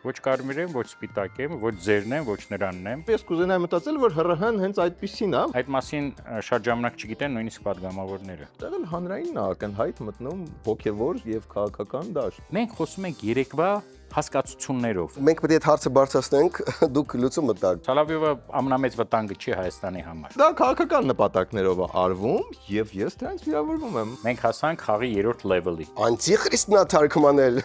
Ոչ կարմիր եմ, ոչ սպիտակ եմ, ոչ ձերն եմ, ոչ նրանն եմ։ Ես կուզենայի մտածել, որ ՀՌՀ-ն հենց այդպեսին է։ Այդ մասին շատ ժամանակ չգիտեն նույնիսկ падգամավորները։ Դա էլ հանրային է ակնհայտ մտնում հոգևոր եւ քաղաքական դաշտ։ Մենք խոսում ենք երեկվա հասկացություններով։ Մենք պետք է այդ հարցը բարձրացնենք, դուք լուծումը տաք։ Սալավիովը ամենամեծ վտանգը չի Հայաստանի համար։ Դա քաղաքական նպատակներով է արվում եւ ես դրանից վիրավորվում եմ։ Մենք հասանք խաղի 3-րդ level-ի։ Անտիխրիստն է թարգմանել։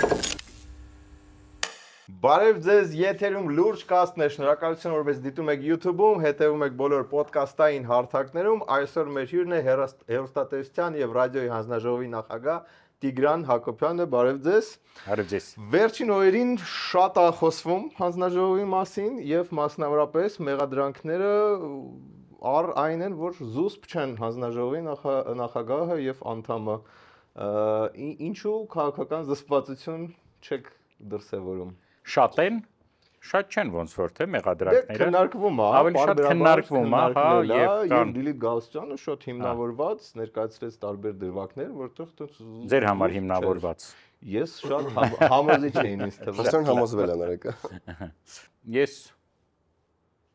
Բարև ձեզ, եթերում լուրջ կաստն է, շնորհակալություն որպես դիտում եք YouTube-ում, հետևում եք բոլոր ոդկասթային հարթակներում։ Այսօր մեր հյուրն է հեռուստատեսության եւ ռադիոյի հանձնաժողովի նախագահ Տիգրան Հակոբյանը, բարև ձեզ։ Բարև ձեզ։ Վերջին օրերին շատ է խոսվում հանձնաժողովի մասին եւ մասնավորապես մեղադրանքները առ այն են, որ զուսպ չեն հանձնաժողովի նախագահը եւ անդամը։ Ինչու քաղաքական զսպվածություն չեք դրսևորում։ Շատ են, շատ չեն ոնց որ թե մեղադրանքները։ Քննարկվում է, ավելի շատ քննարկվում է, հա, եւ կան Լիլիթ Գալստյանը շատ հիմնավորված ներկայացրեց տարբեր դրվագներ, որտեղ ձեր համար հիմնավորված։ Ես շատ համոզիչ էին ինձ թվում։ Հաստատ համոզվել են արեկա։ Ես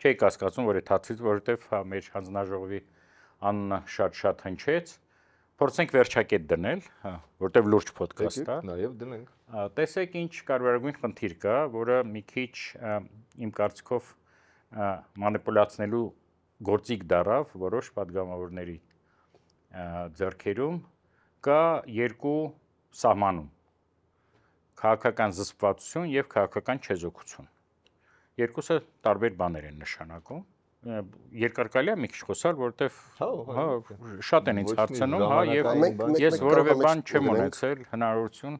չէի կասկածում, որ այդ հացից, որովհետեւ հա մեր հանձնաժողովի անունը շատ հնչեց։ Փորձենք վերջակետ դնել, հա, որտեվ լուրջ ոդկաստ է։ Նաև դնենք։ Տեսեք ինչ կարևորագույն խնդիր կա, որը մի քիչ իմ կարծիքով մանիպուլացնելու գործիք դարավ որոշ падգամավորների ձեռքերում կա երկու սահմանում՝ քաղաքական զսպվածություն եւ քաղաքական չեզոքություն։ Երկուսը տարբեր բաներ են նշանակում։ Երկար կարելի է մի քիչ խոսալ, որովհետեւ հա շատ են ինձ հարցնում, հա, եւ ես որևէ բան չեմ ունեցել հնարավորություն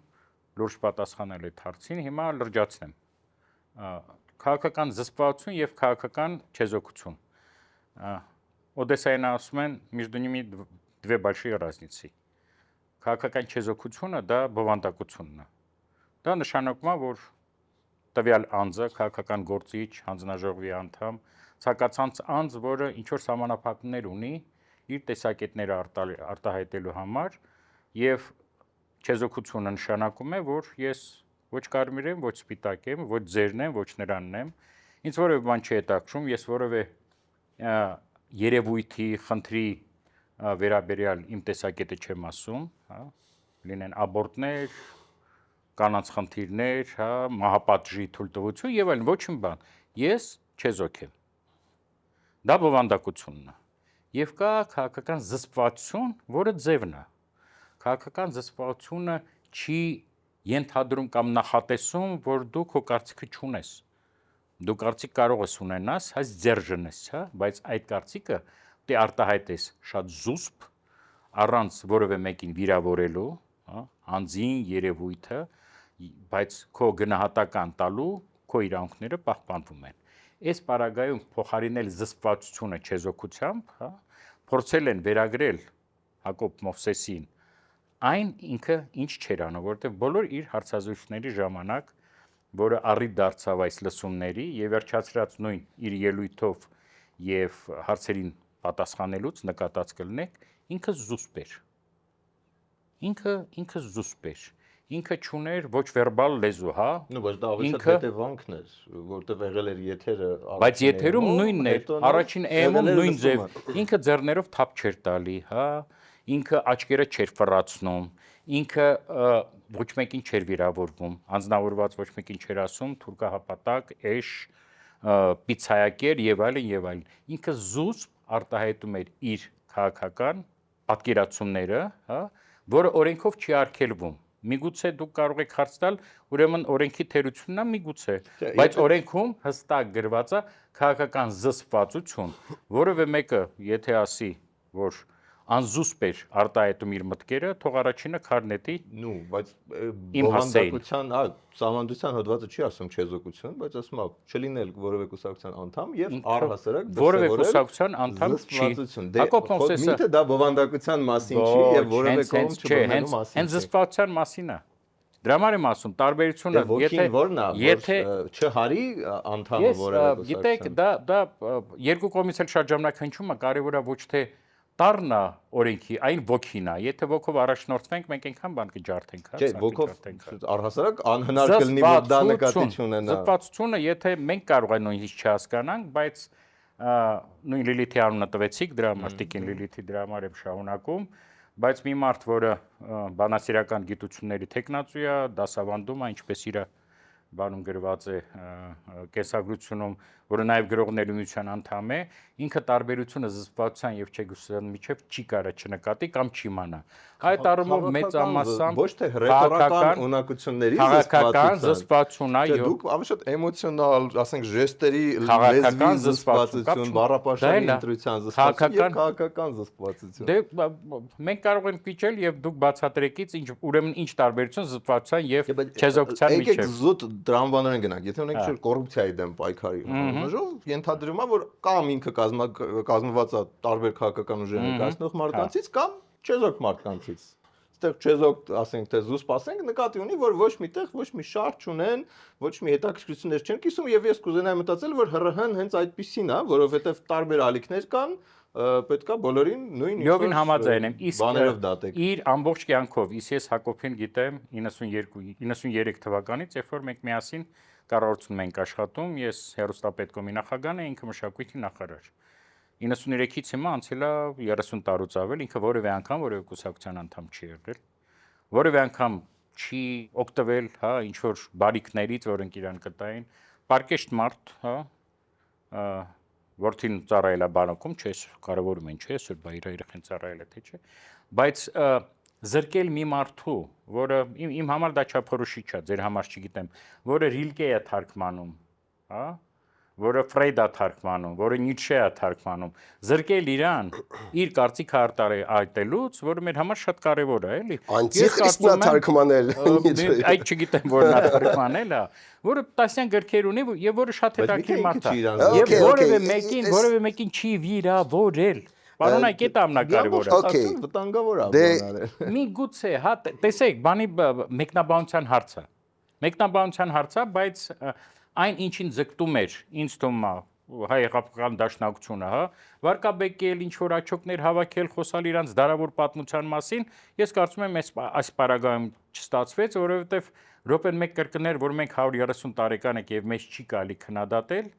լուրջ պատասխանել այդ հարցին, հիմա լրջացնեմ։ Քաղաքական զսպվածություն եւ քաղաքական չեզոքություն։ Օդեսայինը ասում են между ними две большие разницы։ Քաղաքական չեզոքությունը դա բովանդակությունն է։ Դա նշանակում է, որ տվյալ անձը քաղաքական գործիչ, հանձնաժողովի անդամ, ցանկացած անձ, որը ինչ որ սահմանափակումներ ունի իր տեսակետները արտահայտելու համար եւ չեզոքությունը նշանակում է, որ ես ոչ կարմիր եմ, ոչ սպիտակ եմ, ոչ ձերն եմ, ոչ նրանն եմ, ինձ որևէ բան չի հետաքրում, ես որևէ երևույթի, խնդրի վերաբերյալ իմ տեսակետը չեմ ասում, հա, լինեն աբորտներ, կանանց խնդիրներ, հա, մահապատժի թույլտվություն եւ այլն, ոչ մի բան։ Ես չեզոք եմ։ Դա բովանդակությունն է։ Եվ կա քաղաքական զսպվածություն, որը ձևն է։ Քաղաքական զսպվածությունը չի ենթադրում կամ նախատեսում, որ դու քո կարծիքը չունես։ Դու կարծիք կարող ես ունենաս, հենց ձержնես, հա, բայց այդ կարծիքը դե արտահայտես շատ զուսպ, առանց որևէ մեկին վիրավորելու, հա, անձին, երևույթը, բայց քո գնահատական տալու քո իրավունքները պահպանվում են։ Այս պարագայում փոխարինել զսպվածությունը չեզոքությամբ, հա, փորձել են վերագրել Հակոբ Մովսեսին այն ինքը ինչ չեր անում, որովհետև բոլոր իր հարցազրույցների ժամանակ, որը առիթ դարձավ այս լսումների եւ վերջացրած նույն իր ելույթով եւ հարցերին պատասխանելուց նկատած կլինեք, ինքը զուսպ էր։ Ինքը զուսպ էր։ Ինքը չուներ ոչ վերբալ լեզու, հա։ Նո, բայց դա ավելի շատ հետևանքն էր, որտեղ եղել էր եթերը։ Բայց եթերում նույնն էր, առաջին EM-ում նույն ձև։ Ինքը ձեռներով թափ չէր տալի, հա։ Ինքը աչքերը չէր ֆռացնում, ինքը ոչ մեկին չէր վիրավորվում, անձնավորված ոչ մեկին չէր ասում թուրքահապատակ, էշ, պիցայակեր եւ այլն եւ այլն։ Ինքը զուսպ արտահայտում էր իր քաղաքական պատկերացումները, հա, որը օրենքով չի արգելվում։ Միգուցե դուք կարող եք հարց տալ, ուրեմն օրենքի թերությունն է միգուցե, բայց օրենքում հստակ գրված է քաղաքական զսպվածություն, որևէ մեկը եթե ասի, որ անզուսպ էր արտահայտում իր մտքերը, թող առաջինը քարնետի։ Նու, բայց բովանդակության, հա, սահմանադրության հոդվածը չի ասում չեզոքություն, բայց ասում է չլինել որևէ կուսակցության անդամ եւ առհասարակ որևէ կուսակցության անդամ չի։ Հակոբ Մովսեսը միթե դա բովանդակության մասին չի եւ որևէ կողմ չբռնելու մասին։ Հենց զսպվածության մասին է։ Դրա համար եմ ասում, տարբերությունը, եթե չհարի անդամը որևէ կուսակցության։ Գիտեք, դա երկու կողմից էլ շատ ժամանակ հնչում է, կարևորը ոչ թե Տառնա օրենքի այն ոգին է, եթե ոգով առաջնորդվենք, մենք այնքան բան կջարդենք, հա, Չէ, ոգով առհասարակ անհնար կլինի որ դա նկատի չունենա։ Զսպվածությունը, եթե մենք կարող ենք նույնիսկ չհասկանանք, բայց նույն Լիլիթի անունը տվեցիք դրա համար, Տիկին Լիլիթի դրա համար եմ շարունակում, բայց մի մարդ, որը բանասիրական գիտությունների տեխնացու է, դասավանդում է, ինչպես իր բանում գրված է կենսագրությունում, որը նաև գրողների միության անդամ է, ինքը տարբերությունը զսպվածության եւ չեգուսության միջև չի կարող չնկատի կամ չիմանա։ Այդ առումով մեծամասամբ ոչ թե ռետորական ունակությունների զսպվածություն է, դուք ավելի շատ էմոցիոնալ, ասենք, ժեստերի լեզվի զսպվածություն, բառապաշարի ընտրության զսպվածություն եւ քաղաքական զսպվածություն։ Դե մենք կարող ենք վիճել եւ դուք բացատրեկից ուրեմն ինչ տարբերություն զսպվածության եւ չեզոքության միջև։ Եկեք զուտ դրամաբանորեն գնանք, եթե ունենք չէ կոռուպցիայի դեմ պայքարի հանձնաժողով, ենթադրում է, որ կամ ինքը կազմված է տարբեր քաղաքական ուժեր ներկայացնող մարդկանցից կամ չեզոք մարդկանցից։ Այստեղ չեզոք, ասենք թե զուսպ նկատի ունի, որ ոչ միտեղ ոչ մի շարժ չունեն, ոչ մի հետաքրքրություններ չեն կիսում եւ ես կուզենայի մտածել, որ ՀՌՀ-ն հենց այդպեսին է, որովհետեւ տարբեր ալիքներ կան, պետքա բոլորին նույն Լյովին համաձայն եմ, բաներով դատեք։ Իր ամբողջ կյանքով, ես Հակոբին գիտեմ 93 թվականից, երբ որ մենք միասին կառավարությունում ենք աշխատում, ես հեռուստապետկոմի նախագահն եմ, ինքը մշակույթի նախարար։ 93-ից հիմա անցել է 30 տարուց ավել, ինքը որևէ անգամ որևէ կուսակցության անդամ չի եղել, որևէ անգամ չի օգտվել, հա, ինչ որ բարիքներից, որոնք իրան կտային, պարկեշտ մարդ, հա, որդին ծառայել է բանակում, չէ, կարևորում են, չէ, որ բա իր երեխան ծառայել է, թե չէ, բայց զրկել մի մարդու, որը իմ համար դա չափորոշիչ է, ձեր համար չգիտեմ, որը Ռիլկե է թարգմանում, հա, որը Ֆրեյդ է թարգմանում, որը Նիցշե է թարգմանում, զրկել իրան իր կարծիքը արտահայտելուց, որը մեր համար շատ կարևոր է, էլի։ Անտիխրիստն է թարգմանել։ Այդ չգիտեմ, որ նա թարգմանել է, որը տասնյակ գրքեր ունի եւ որը շատ հետաքրքիր մարդ է։ Եվ որևէ մեկին չի վիրավորել։ Պարոնայք, դա ամենակարևորը։ Վտանգավոր է բանալը։ Մի գուցե, հա, տեսեք, բանի մեկնաբանության հարց է։ Մեկնաբանության հարց է, բայց այն ինչին ձգտում էր, ինձ թվում է, հայ-եղափոխական դաշնակցությունը, հա, վարկաբեկել, ինչ որ աչոկներ հավաքել, խոսալ իրանց դարավոր պատմության մասին, ես կարծում եմ, այս պարագայում չստացվեց, որովհետև րոպեն մեկ կրկներ, որ մենք 130 տարեկան ենք եւ մեզ չի կարելի քննադատել,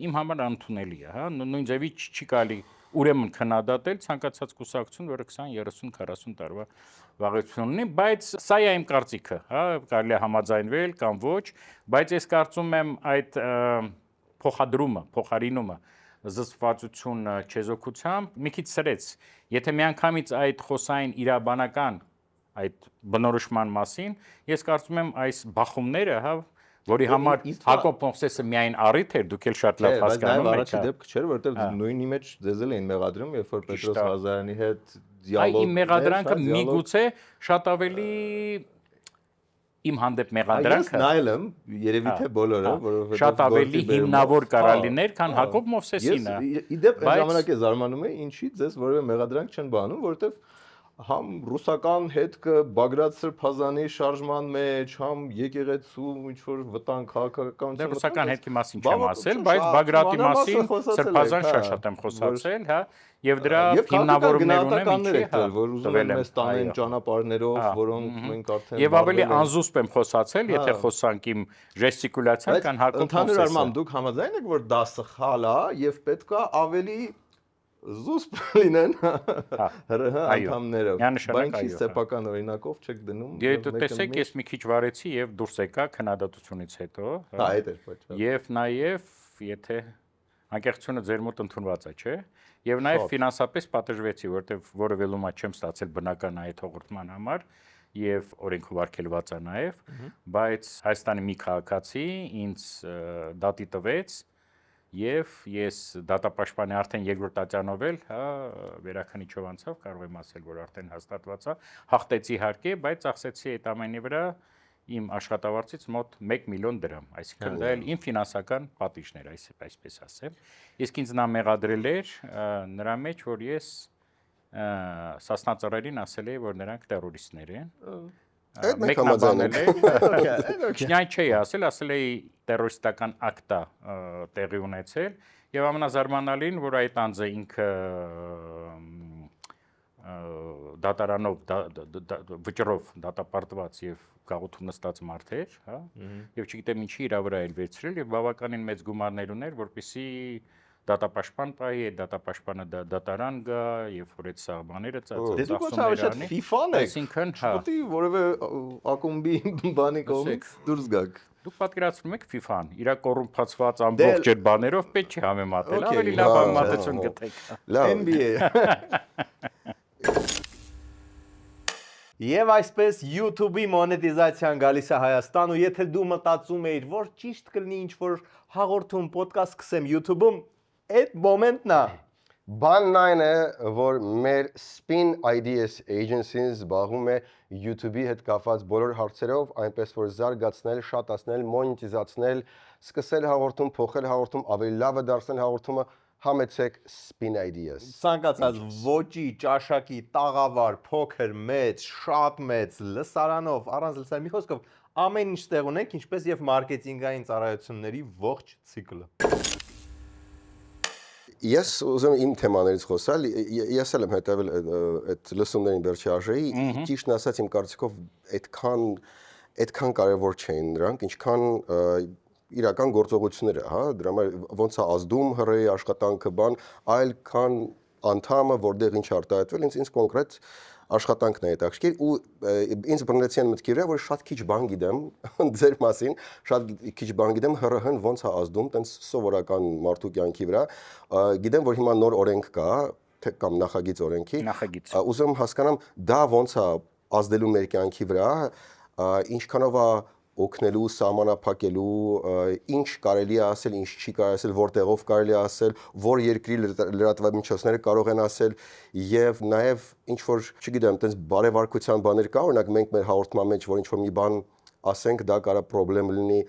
իմ համար անընդունելի է, հա, նույն ձևի չի կարելի ուրեմն քննադատել ցանկացած կուսակցություն, որը 20, 30, 40 տարվա վաղություն ունի, բայց սա է իմ կարծիքը, հա, կարելի է համաձայնվել կամ ոչ, բայց ես կարծում եմ այդ փոխադրումը, փոխարինումը զսպվածություն չեզոքությամբ մի քիչ սրեց, եթե միանգամից այդ խոսային իրաբանական այդ բնորոշման մասին, ես կարծում եմ այս բախումները, հա, որի համար Հակոբ Մովսեսը միայն առիթ էր, դուք էլ շատ լավ հասկանում եք։ Առաջի դեպքը չէր, որովհետև նույնի մեջ ձեզ էլ էին մեղադրում, երբ որ Պետրոս Ղազարյանի հետ դիալոգ։ Իմ մեղադրանքը միգուցե շատ ավելի իմ հանդեպ մեղադրանքը։ Ես նայել եմ, երևի թե բոլորը, որովհետև շատ ավելի հիմնավոր կարալիներ, քան Հակոբ Մովսեսինը։ Իդեպ այն ժամանակ է զարմանում է, ինչի ձեզ որևէ մեղադրանք չեն բանում, որովհետև համ ռուսական հետքը Բագրատ Սրբազանի շարժման մեջ, համ եկեղեցու ինչ որ վտանգ քաղաքականության ռուսական հետքի մասին չեմ ասել, բայց Բագրատի մասին Սրբազան շատ եմ խոսացել, հա, եւ դրա հիմնավորումներ ունեմ, ինչի, որ ուզում են մեզ տանեն ճանապարհներով, որոնք մենք արդեն եւ ավելի անզուսպ եմ խոսացել, եթե խոսանք իմ ժեստիկուլյացիան կան Հակոբ Մովսեսը։ Ընդհանուր առմամբ դուք համաձայն եք, որ դա սխալ է եւ պետքա ավելի զուսպ լինեն ՀՌՀ անդամները, բայց ինչ սեփական օրինակով չեք դնում։ Դե տեսեք, ես մի քիչ վարեցի եւ դուրս եկա քննադատությունից հետո, հա, այդ էր պատճառը։ Եվ նաեւ, եթե անկեղծությունը ձեր մոտ ընդունված է, չէ՞։ Եվ նաեւ ֆինանսապես պատժվեցի, որովհետեւ որևէ լոմա չեմ ստացել բնական այդ հողորտման համար եւ օրենքով արգելված է նաեւ, բայց Հայաստանի մի քաղաքացի ինձ դատի տվեց եւ ես դատապաշտպանի արդեն երկրորդ տատյանով էլ, հա, վերաքննիչով անցավ, կարող եմ ասել, որ արդեն հաստատված է, հաղթեցի իհարկե, բայց ծախսեցի այդ ամենի վրա իմ աշխատավարձից մոտ 1 միլիոն դրամ, այսինքն դա էլ իմ ֆինանսական պատիժն էր, այսպես ասեմ։ Իսկ ինձ նա մեղադրել էր նրա մեջ, որ ես Սասնա ծառերին ասել էի, որ նրանք տերորիստներ են։ Այդ մենք համաձայն ենք։ Չնայ չէի ասել էի տերորիստական ակտ է տեղի ունեցել Եվ ամենազարմանալին, որ այդ անձը ինքը դատարանով վճռով դատապարտված եւ գաղութում նստած մարդ էր, հա, եւ չգիտեմ ինչի իրա վրա էլ վերցրել եւ բավականին մեծ գումարներ ուներ, որպեսզի դատապաշտպան պահի, այդ դատապաշտպանը դատարան գա, եւ որ այդ սա բաները Դες դուք ոնց շատ FIFA-ն եք։ Այսինքն, հա, Չպետք է որևէ ակումբի բանի կողմից դուրս գաք։ Դուք պատկերացնում եք FIFA-ն, իրա կոռումպացված ամբողջ այդ բաներով պետք չի համեմատել, ավելի լավ համեմատություն գտեք։ NBA։ Եվ այսպես YouTube-ի մոնետիզացիան գալիս է Հայաստան, ու եթե դու մտածում էիր, որ ճիշտ կլինի ինչ-որ հաղորդում, ոդկաստ սկսեմ YouTube-ում, այդ մոմենտն է։ Բանն այն է, որ մեր Spin Ideas Agency-ն զբաղվում է YouTube-ի հետ կապված բոլոր հարցերով, այնպես որ զարգացնել, շատացնել, մոնետիզացնել, սկսել հաղորդում, փոխել հաղորդում, ավելի լավը դարձնել հաղորդումը, համեցեք Spin Ideas։ Ցանկացած ոճի, ճաշակի, տաղավար, փոքր, մեծ, շատ մեծ, լսարանով, առանց լսարանի, մի խոսքով ամեն ինչ տեղ ունենք, ինչպես եւ մարքեթինգային ծառայությունների ողջ ցիկլը։ Ես ուզում եմ իմ թեմաներից խոսալ, ես էլ եմ հետևել այդ լսումներին վերջի արժեի, ճիշտն ասած իմ կարծիքով այդքան կարևոր չէին նրանք, ինչքան իրական գործողությունները, հա, դրա համար ոնց է ազդում հրեի աշխատանքը բան, այլ քան անդամը, որտեղ ինչ արտահայտվել, ինձ կոնկրետ աշխատանքն է հետաքրքիր ու ինձ բռնեցի այն մտքի վրա, որ շատ քիչ բան գիտեմ ձեր մասին, շատ քիչ բան գիտեմ ՀՌՀ-ն ոնց է ազդում, տենց սովորական մարդու կյանքի վրա, գիտեմ, որ հիմա նոր օրենք կա, կամ նախագիծ օրենքի, ուզում հասկանամ դա ոնց է ազդելու մեր կյանքի վրա, ինչքանով է օգնելու, սահմանափակելու, ինչ կարելի է ասել, ինչ չի կարելի ասել, որտեղով կարելի է ասել, որ երկրի լրատվամիջոցները կարող են ասել եւ նաեւ ինչ որ, չգիտեմ, տենց բարեվարկության բաներ կա, օրինակ մենք մեր հաղորդման մեջ որ ինչ որ մի բան ասենք, դա կարա խնդրեմ լինի,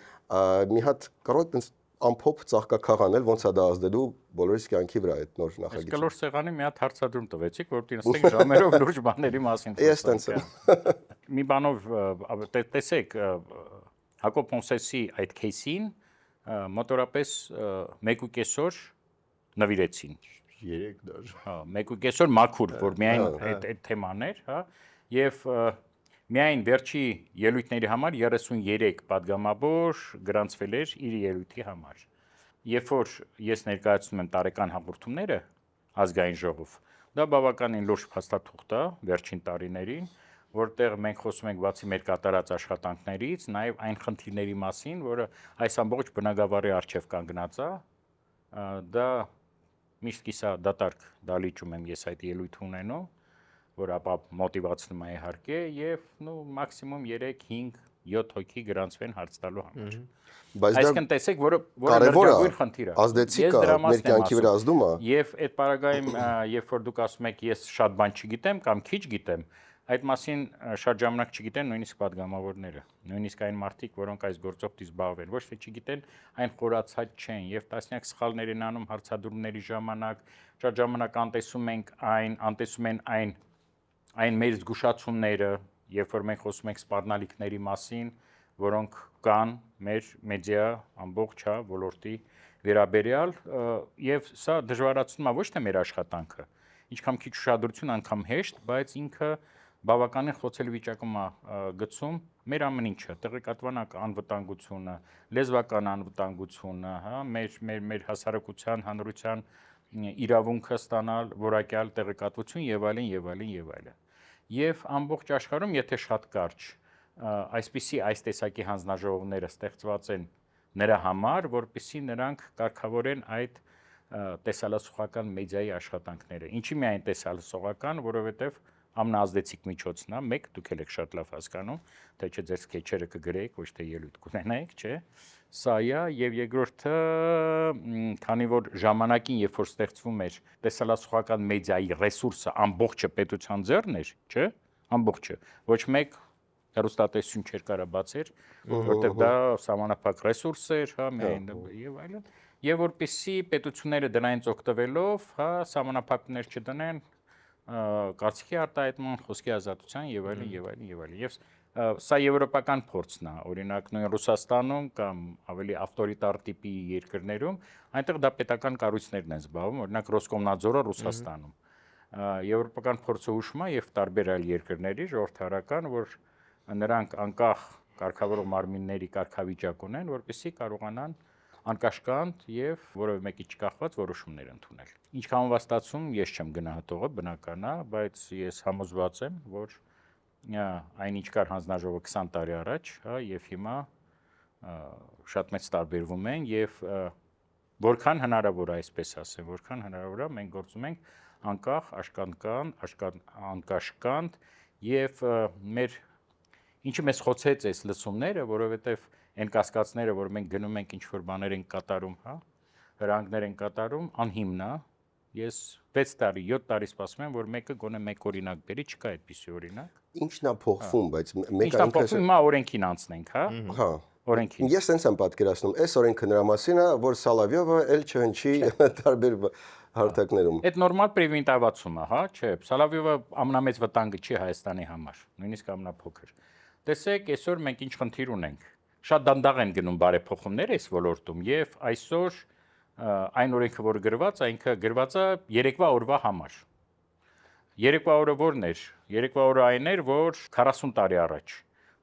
մի հատ կարող է տենց ամփոփ ծաղկաքաղ անել, ոնց է դա ազդելու բոլորիս կյանքի վրա այդ նոր նախագիծը։ Այս կլոր սեղանի մի հատ հարցադրում տվեցիք, որտեղ նստենք ժամերով լուրջ բաների մասին խոսենք։ Ես տենց եմ։ Մի բանով տեսեք Հակոբ Մոսեսի այդ кейսին մոտորապես 1.5 օր նվիրեցին։ 3 դար։ Հա, 1.5 օր մաքուր, որ միայն այդ թեման էր, հա, եւ միայն վերջի ելույթների համար 33 падգամավոր գրանցվել էր իր ելույթի համար։ Երբ որ ես ներկայացնում եմ տարեկան հաղորդումները ազգային ժողով, դա բավականին լուրջ փաստաթուղթ է վերջին տարիներին, որտեղ մենք խոսում ենք բացի մեր կատարած աշխատանքներից, նաև այն խնդիրների մասին, որը այս ամբողջ բնագավառի առջև կանգնած է, դա միշտ կիսա դատարկ դալիճում եմ ես այդ ելույթ ունենու, որ ապա մոտիվացնում է իհարկե եւ մաքսիմում 3, 5, 7 հոգի գրանցվեն հարց տալու համար։ Այսինքն տեսեք, որը լրջագույն խնդիր է։ Ազդեցիկ է մեր կյանքի վրա ազդում է։ Եվ այդ պարագայում, երբ որ դուք ասում եք ես շատ բան չգիտեմ կամ քիչ գիտեմ, այդ մասին շատ ժամանակ չգիտեն նույնիսկ падգամավորները, նույնիսկ այն մարդիկ, որոնք այս գործով դիզբաղվեն, ոչ թե չգիտեն, այն խորացած չեն եւ տասնյակ սխալներ են անում հարցադրումների ժամանակ, շատ ժամանակ անտեսում են այն մեր զգուշացումները, երբ որ մենք խոսում ենք սպառնալիքների մասին, որոնք կան մեր մեդիա ամբողջ ոլորտի վերաբերյալ եւ սա դժվարացնում է ոչ թե մեր աշխատանքը, ինչքան քիչ ուշադրություն, անգամ հեշտ, բայց ինքը բավականին խոցելի վիճակում է գցում մեր ամեն ինչը, տեղեկատվական անվտանգությունը, լեզվական անվտանգությունը, հա, մեր հասարակության, հանրության իրավունքը ստանալ որակյալ տեղեկատվություն եւ այլն եւ այլն եւ այլն։ Եվ ամբողջ աշխարհում, եթե շատ կարճ այս տեսակի հանձնաժողովները ստեղծված են նրա համար, որպեսզի նրանք կարգավորեն այդ տեսալասուխական մեդիայի աշխատանքները։ Ինչի միայն տեսալսողական, որովհետեւ ամենաազդեցիկ միջոցն է, մեկ դուք եք շատ լավ հասկանում, թե չէ ձեր սկեչերը կգրեիք, ոչ թե ելույթ կունենայիք, չէ։ Սա է եւ երկրորդը, քանի որ ժամանակին, երբ որ ստեղծվում էր տեսալասուխական մեդիայի ռեսուրսը ամբողջը պետության ձեռն էր, չէ, ամբողջը, ոչ մեկ հեռուստատեսություն չէր կարա բացեր, որտեղ դա սահմանափակ ռեսուրս էր, հա, միայն եւ այլն, եւ որպեսզի պետությունները դրանից օգտվելով, հա, սահմանափակումներ չդնեն կարծիքի արտահայտման, խոսքի ազատության եւ այլն եւ այլն եւ այլն։ Եվ Սա եվրոպական փորձն է, օրինակ նույն Ռուսաստանում կամ ավելի ավտորիտար տիպի երկրներում, այնտեղ դա պետական կառույցներն են զբաղվում, օրինակ Ռոսկոմնadzորը Ռուսաստանում։ Եվրոպական փորձը հուշում է եւ տարբեր այլ երկրների ժողովրդարական, որ նրանք անկախ կարգավորող մարմինների կարգավիճակ ունեն, որպեսզի կարողանան անկաշկանդ եւ որևէ մեկի չկախված որոշումներ ընդունել։ Ինչքան վաստացում ես չեմ գնահատողը, բնական է, բայց ես համոզված եմ, որ այնինչ կար հանձնաժողովը 20 տարի առաջ, հա, եւ հիմա շատ մեծ տարբերվում են եւ որքան հնարավոր է, այսպես ասեմ, որքան հնարավոր է, մենք գործում ենք անկախ, անկաշկանդ եւ մեր ինչը մեզ խոցեց այս լսումները, որովհետեւ այն կասկածները, որ մենք գնում ենք ինչ-որ բաներ ենք կատարում, հա, հրանգներ են կատարում, անհիմն է։ Ես 6 տարի, 7 տարի սպասում եմ, որ մեկը գոնե մեկ օրինակ բերի, չկա այդպիսի օրինակ։ Ինչն է փոխվում, բայց մեկը Ինչն է փոխվում, հիմա օրենքին անցնենք, հա։ Հա։ Օրենքին։ Ես sense եմ պատկերացնում, այս օրենքը նրա մասին է, որ Սալավյովը էլ չհնչի տարբեր հարթակներում։ Այդ նորմալ պրևենտիվացում է, հա, չէ։ Սալավյովը ամենամեծ վտանգը չի Հայաստանի համար, նույնիսկ ամենափոքր։ Տեսեք, այսօր մենք ինչ խնդիր ունենք։ Շատ դանդաղ են գնում բարեփոխումներ այս ոլորտում եւ այսօր այն օրենքը, որ գրված, այնքը գրված է երեկվա օրվա համար։ Երեկվա օրը ո՞րն էր։ Երեկվա օրը այն էր, որ 40 տարի առաջ։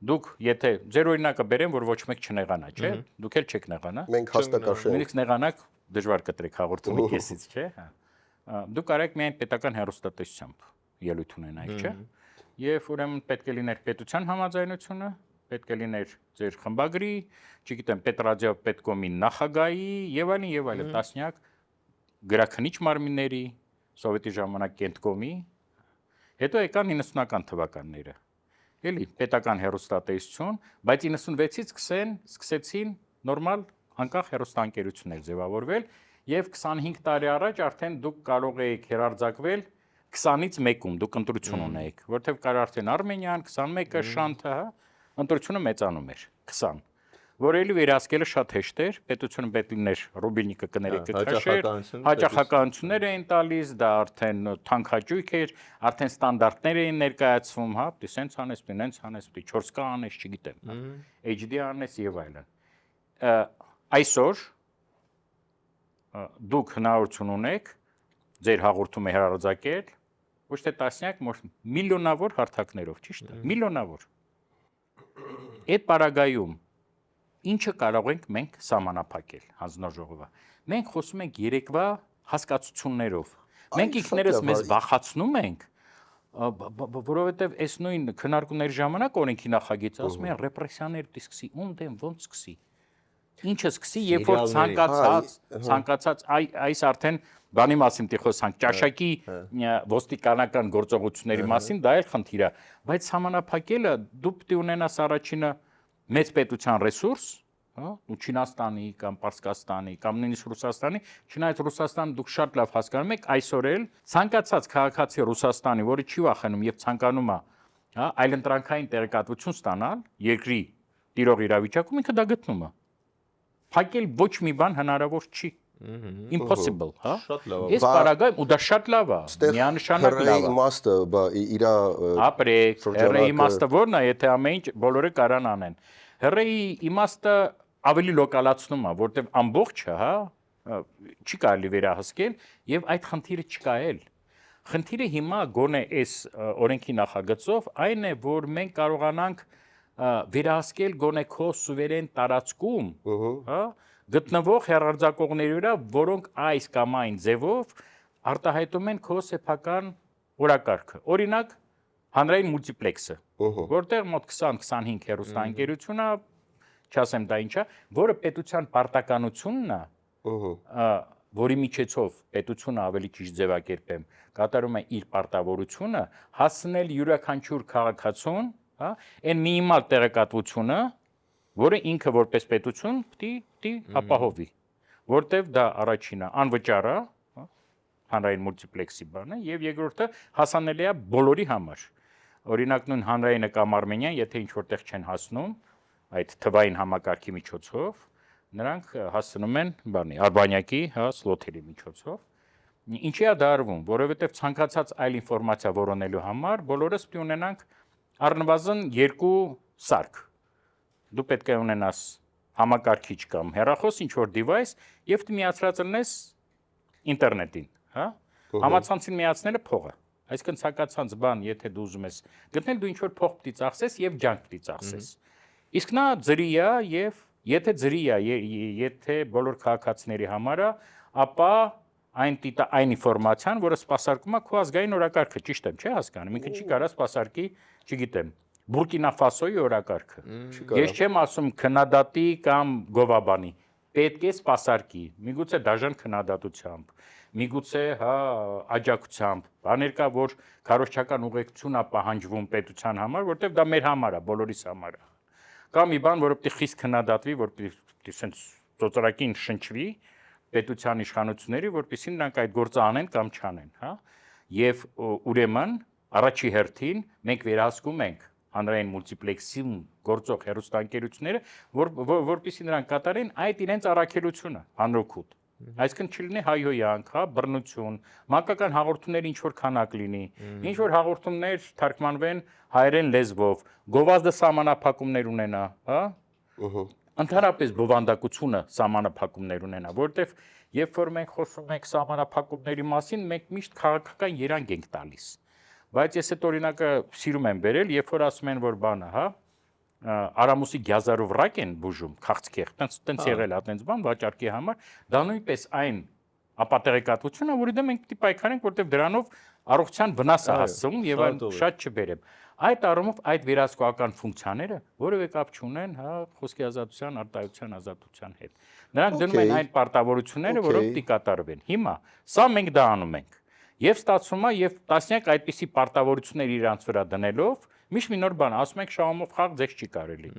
Դուք եթե ձեր օրինակը բերեմ, որ ոչ մեկ չնեղանա, չէ՞։ Դուք էլ չեք նեղանա։ Մենք հաստակաշեն ենք։ Նույնիսկ նեղանակ դժվար կտրեք հաղորդումի կեսից, չէ՞, հա։ Դուք կարեք միայն պետական հեռուստատեսությամբ ելույթ ունենայիք, չէ՞։ Եվ ուրեմն պետք է լիներ պետության համաձայնությունը, պետք է լիներ ձեր խմբագրի, չգիտեմ, պետրադիո, պետկոմի նախագահի եւ այլն, տասնյակ գրաքննիչ մարմինների, սովետի ժամանակ կենտկոմի, հետո եկան 90-ական թվականները։ Էլի պետական հեռուստատեսություն, բայց 96-ից սկսեցին նորմալ անկախ հեռուստաընկերություններ ձևավորվել եւ 25 տարի առաջ արդեն դուք կարող եք հերարձակվել 20-ից մեկում, դուք ընտրություն ունեիք, որտեղ կար արդեն Արմենիան, 21-ը Շանթը, հա, ընտրությունը մեծանում էր 20, որ էլի վերահսկելը շատ հեշտ էր, պետությունը պետք լիներ ռուբիլնիկը կներեք կքաշեր, հաճախականություններ էին տալիս, դա արդեն թանկհաճույք էր, արդեն ստանդարտներ էին ներկայացվում, հա, դե սենց անես, նենց անես, 4K անես, չգիտեմ, հա, HD անես եւ այլն։ Այսօր դուք հնարավորություն ունեք ձեր հաղորդումը հեռարձակել ոչ թե տասնյակ, միլիոնավոր հարթակներով, ճիշտ է, միլիոնավոր։ Այդ պարագայում ինչը կարող ենք մենք սահմանափակել հանձնաժողովը։ Մենք խոսում ենք երեկվա հասկացություններով։ Մենք ինքներս մեզ վախացնում ենք, որովհետև այս նույն քննարկումների ժամանակ օրենքի նախագիծը ասում են ռեպրեսիաներ դիսկսի, ում դեմ ոնց սկսի։ Ինչը սկսի, երբ որ ցանկացած այս արդեն բանի մասին դի խոսանք, ճաշակի ոստիկանական գործողությունների մասին, դա էլ խնդիր է, բայց համանապակելը դու պետք է ունենաս առաջինը մեծ պետության ռեսուրս, հա, ու Չինաստանի կամ Պարսկաստանի կամ նույնիսկ Ռուսաստանի, չնայած Ռուսաստանը դուք շատ լավ հասկանում եք, այսօր էլ ցանկացած քաղաքացի Ռուսաստանի, որը չի վախենում եւ ցանկանում է, հա, այլընտրանքային տեղեկատվություն ստանալ երկրի տիրող իրավիճակում, ինքը դա գտնում է։ Փակել ոչ մի բան հնարավոր չի։ Impossible, հա։ Այս պարագայում ու դա շատ լավ է, միանշանակ լավ է։ Իմաստը, բա իրա ապրեք, հեռեի իմաստը ո՞րն է, եթե ամեն ինչ բոլորը կարան անեն։ Հեռեի իմաստը ավելի լոկալացնում է, որտեղ ամբողջը, հա, չի կարելի վերահսկել եւ այդ խնդիրը չկա էլ։ Խնդիրը հիմա գոնե այս օրենքի նախագծով այն է, որ մենք կարողանանք վերահսկել գոնե քո սուվերեն տարածքում, հա, գտնվող հեռարձակողների վրա, որոնք այս կամ այն ձևով արտահայտում են քո սեփական օրակարգը։ Օրինակ, հանրային մուլտիպլեքսը, որտեղ մոտ 20-25 հեռուստաընկերություն է, չասեմ դա ինչ է, որը պետության պարտականությունն է, որի միջոցով պետությունը ավելի ճիշտ ձևակերպեմ, կատարում է իր պարտավորությունը հասցնել յուրաքանչյուր քաղաքացուն, հա, այն մինիմալ տեղեկատվությունը, որը ինքը որպես պետություն պիտի ապահովի, որտեվ դա առաջինը անվճար է, հանրային մուլտիպլեքսի բանը, եւ երկրորդը հասանելի է բոլորի համար։ Օրինակ նույն հանրայինը կամ Արմենիան, եթե ինչ որտեղ չեն հասնում այդ թվային համակարգի միջոցով, նրանք հասնում են բանի արբանյակի, հա, սլոթերի միջոցով։ Ինչի է դա արվում, որովհետեւ ցանկացած այլ ինֆորմացիա որոնելու համար բոլորս պետք ունենանք առնվազն 2 սարք։ Դու պետք է ունենաս համակարգիչ կամ հեռախոս, ինչ որ device, եւ դու միացրած լինես ինտերնետին, հա։ Համացանցին միացնելը փողը։ Այսինքն ցանկացած բան, եթե դու ուզում ես գտնել, դու ինչ որ փող պիտի ծախսես եւ ջանք պիտի ծախսես։ Իսկ նա ձրի է եւ եթե ձրի է, եթե բոլոր քաղաքացիների համար է, ապա այն ինֆորմացիան, որը սպասարկում է քո ազգային օրակարգը, ճիշտ եմ, չէ՞ հասկանում։ Ինքը չի կարա սպասարկի, չգիտեմ, Բուրկինա Ֆասոյի օրակարգը։ Ես չեմ ասում քննադատի կամ գովաբանի, պետք է սպասարկի, միգուցե դաժան քննադատությամբ, միգուցե հա աջակցությամբ, բաներ կա, որ քարոզչական ուղեկցություն է պահանջվում պետության համար, որտեղ դա մեր համար է, բոլորիս համար է։ Կամ մի բան, որը պետք է խիստ քննադատվի, որ պետք է sense ծոծրակին շնչվի պետության իշխանությունների, որպեսզի նրանք այդ գործը անեն կամ չանեն, հա։ Եվ ուրեմն առաջի հերթին մենք վերահսկում ենք հանրային մուլտիպլեքսում գործող հեռուստաընկերությունները, որպեսզի նրանք կատարեն այդ իրենց առաքելությունը հանրօգուտ։ Այսինքն չլինի հայհոյանք, հա, բռնություն, մանկական հաղորդումներ ինչ որ քանակ լինի, ինչ որ հաղորդումներ թարգմանվեն հայերեն լեզվով, գովազդը սահմանափակումներ ունենա, հա։ Ընդհանրապես բովանդակությունը սահմանափակումներ ունենա, որովհետև երբ որ մենք խոսում ենք սահմանափակումների մասին, մենք միշտ քաղաքական երանգ ենք տալիս։ Բայց ես այդ օրինակը սիրում եմ բերել, երբ որ ասում են, որ բանը, հա, Արամուսի գյազարով ռակ են բուժում, քաղցկեղ, տենց եղել է, տենց բան վաճառքի համար, դա նույնպես այն ապատեղեկատվությունը, որի դեմ մենք պիտի պայքարենք, որտեղ դրանով առողջության վնաս է հասցվում եւ այն շատ չբերեմ։ Այդ առումով այդ վերահսկողական ֆունկցիաները որևէ կապ չունեն, հա, խոսքի ազատության, արտահայտության ազատության հետ։ Նրանք դնում են այն պարտավորությունները, որոնք պիտի կատարվեն։ Հիմա սա մենք դա անում ենք։ Եվ ստացվում է, եւ տասնյակ այդպիսի պարտավորություններ իրանց վրա դնելով, միշտ մի նոր բան, ասում եք շահումով խաղ ձեզ չի կարելի։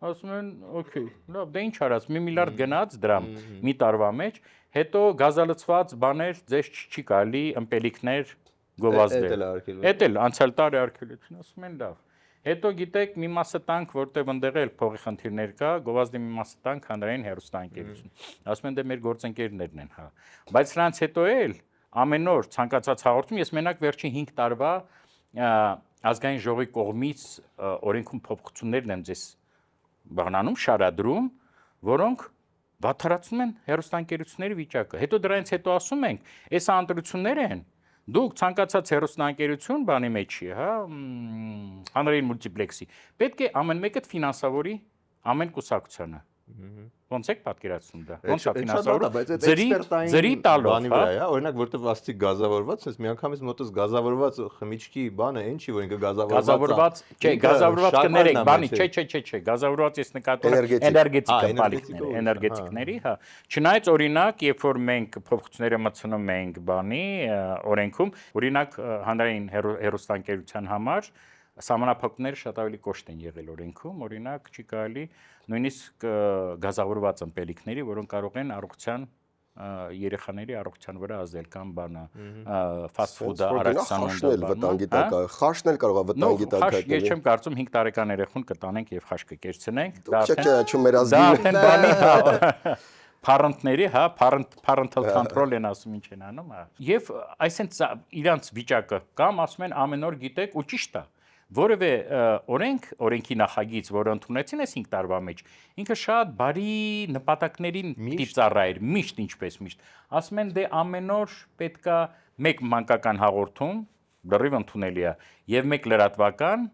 Ասում են, օքեյ, լավ, դե ինչ արած, 1 միլիարդ գնաց դրամ մի տարվա մեջ, հետո գազալցված բաներ ձեզ չի կարելի ըմպելիքներ գովազդել։ Էդ էլ անցյալ տարի արկելություն, ասում են լավ։ Հետո գիտեք, մի մասը տանք, որտեղ ընդեղ էլ փողի խնդիրներ կա, գովազդի մի մասը տանք հանրային հեռուստաընկերություն։ Ասում են դե մեր գործընկերներն են, հա։ Բայց սրանց հետո էլ ամեն օր ցանկացած հաղորդում ես մենակ վերջին 5 տարվա ազգային ժողովի կողմից օրենքում փոփոխություններն եմ ձեզ բանանում շարադրում, որոնք վատթարացնում են հեռուստաընկերությունների վիճակը։ Հետո դրանից հետո ասում ենք, այս ընտրություններ են, դուք ցանկացած հեռուստաընկերություն բանի մեջի, հա, հանրային մուլտիպլեքսի, պետք է ամեն մեկը ֆինանսավորի ամեն կուսակցությանը։ Ոնց եք պատկերացնում դա։ Ոնց է ֆինանսավորում։ Ձրի տալով, բանի վրա է, օրինակ որտեվ աստի գազավորված, sense միանգամից մոտս գազավորված խմիչքի բանը ինչ չի, որ ինքը գազավորված, չէ, գազավորված կներեք, բանի, չէ, գազավորված ես նկատում եմ էներգետիկների, հա։ Չնայած օրինակ, երբ որ մենք փոփոխությունները մտցնում ենք բանի օրենքում, օրինակ հանրային հեռուստաընկերության համար սահմանափակումները շատ ավելի կոշտ են եղել օրենքում, օրինակ չի կարելի նույնիսկ գազավորված ըմպելիքների, որոնք կարող են առողջության երեխաների առողջության վրա ազդել կամ բանը fast food-ը արաքսանոնդը վտանգի տակ է, խաշն էլ կարող է վտանգի տակ հայտնվել։ Ես չեմ կարծում 5 տարեկան երեխուն կտանենք եւ խաշ կկերցնենք, դա արդեն բանի parent-ների, հա, parental control են ասում ինչ են անում, հա։ Եվ այսինքն իրանց վիճակը կամ ասում են ամեն օր գիտեք ու ճիշտ է, որևէ օրենքի նախագիծ, որը ընդունեցին այս 5 տարվա մեջ, ինքը շատ բարի նպատակներին պիտի ծառայեր, միշտ ինչպես միշտ։ Ասում են դե ամեն օր պետքա մեկ մանկական հաղորդում, լրիվ ընդունելի է, եւ մեկ լրատվական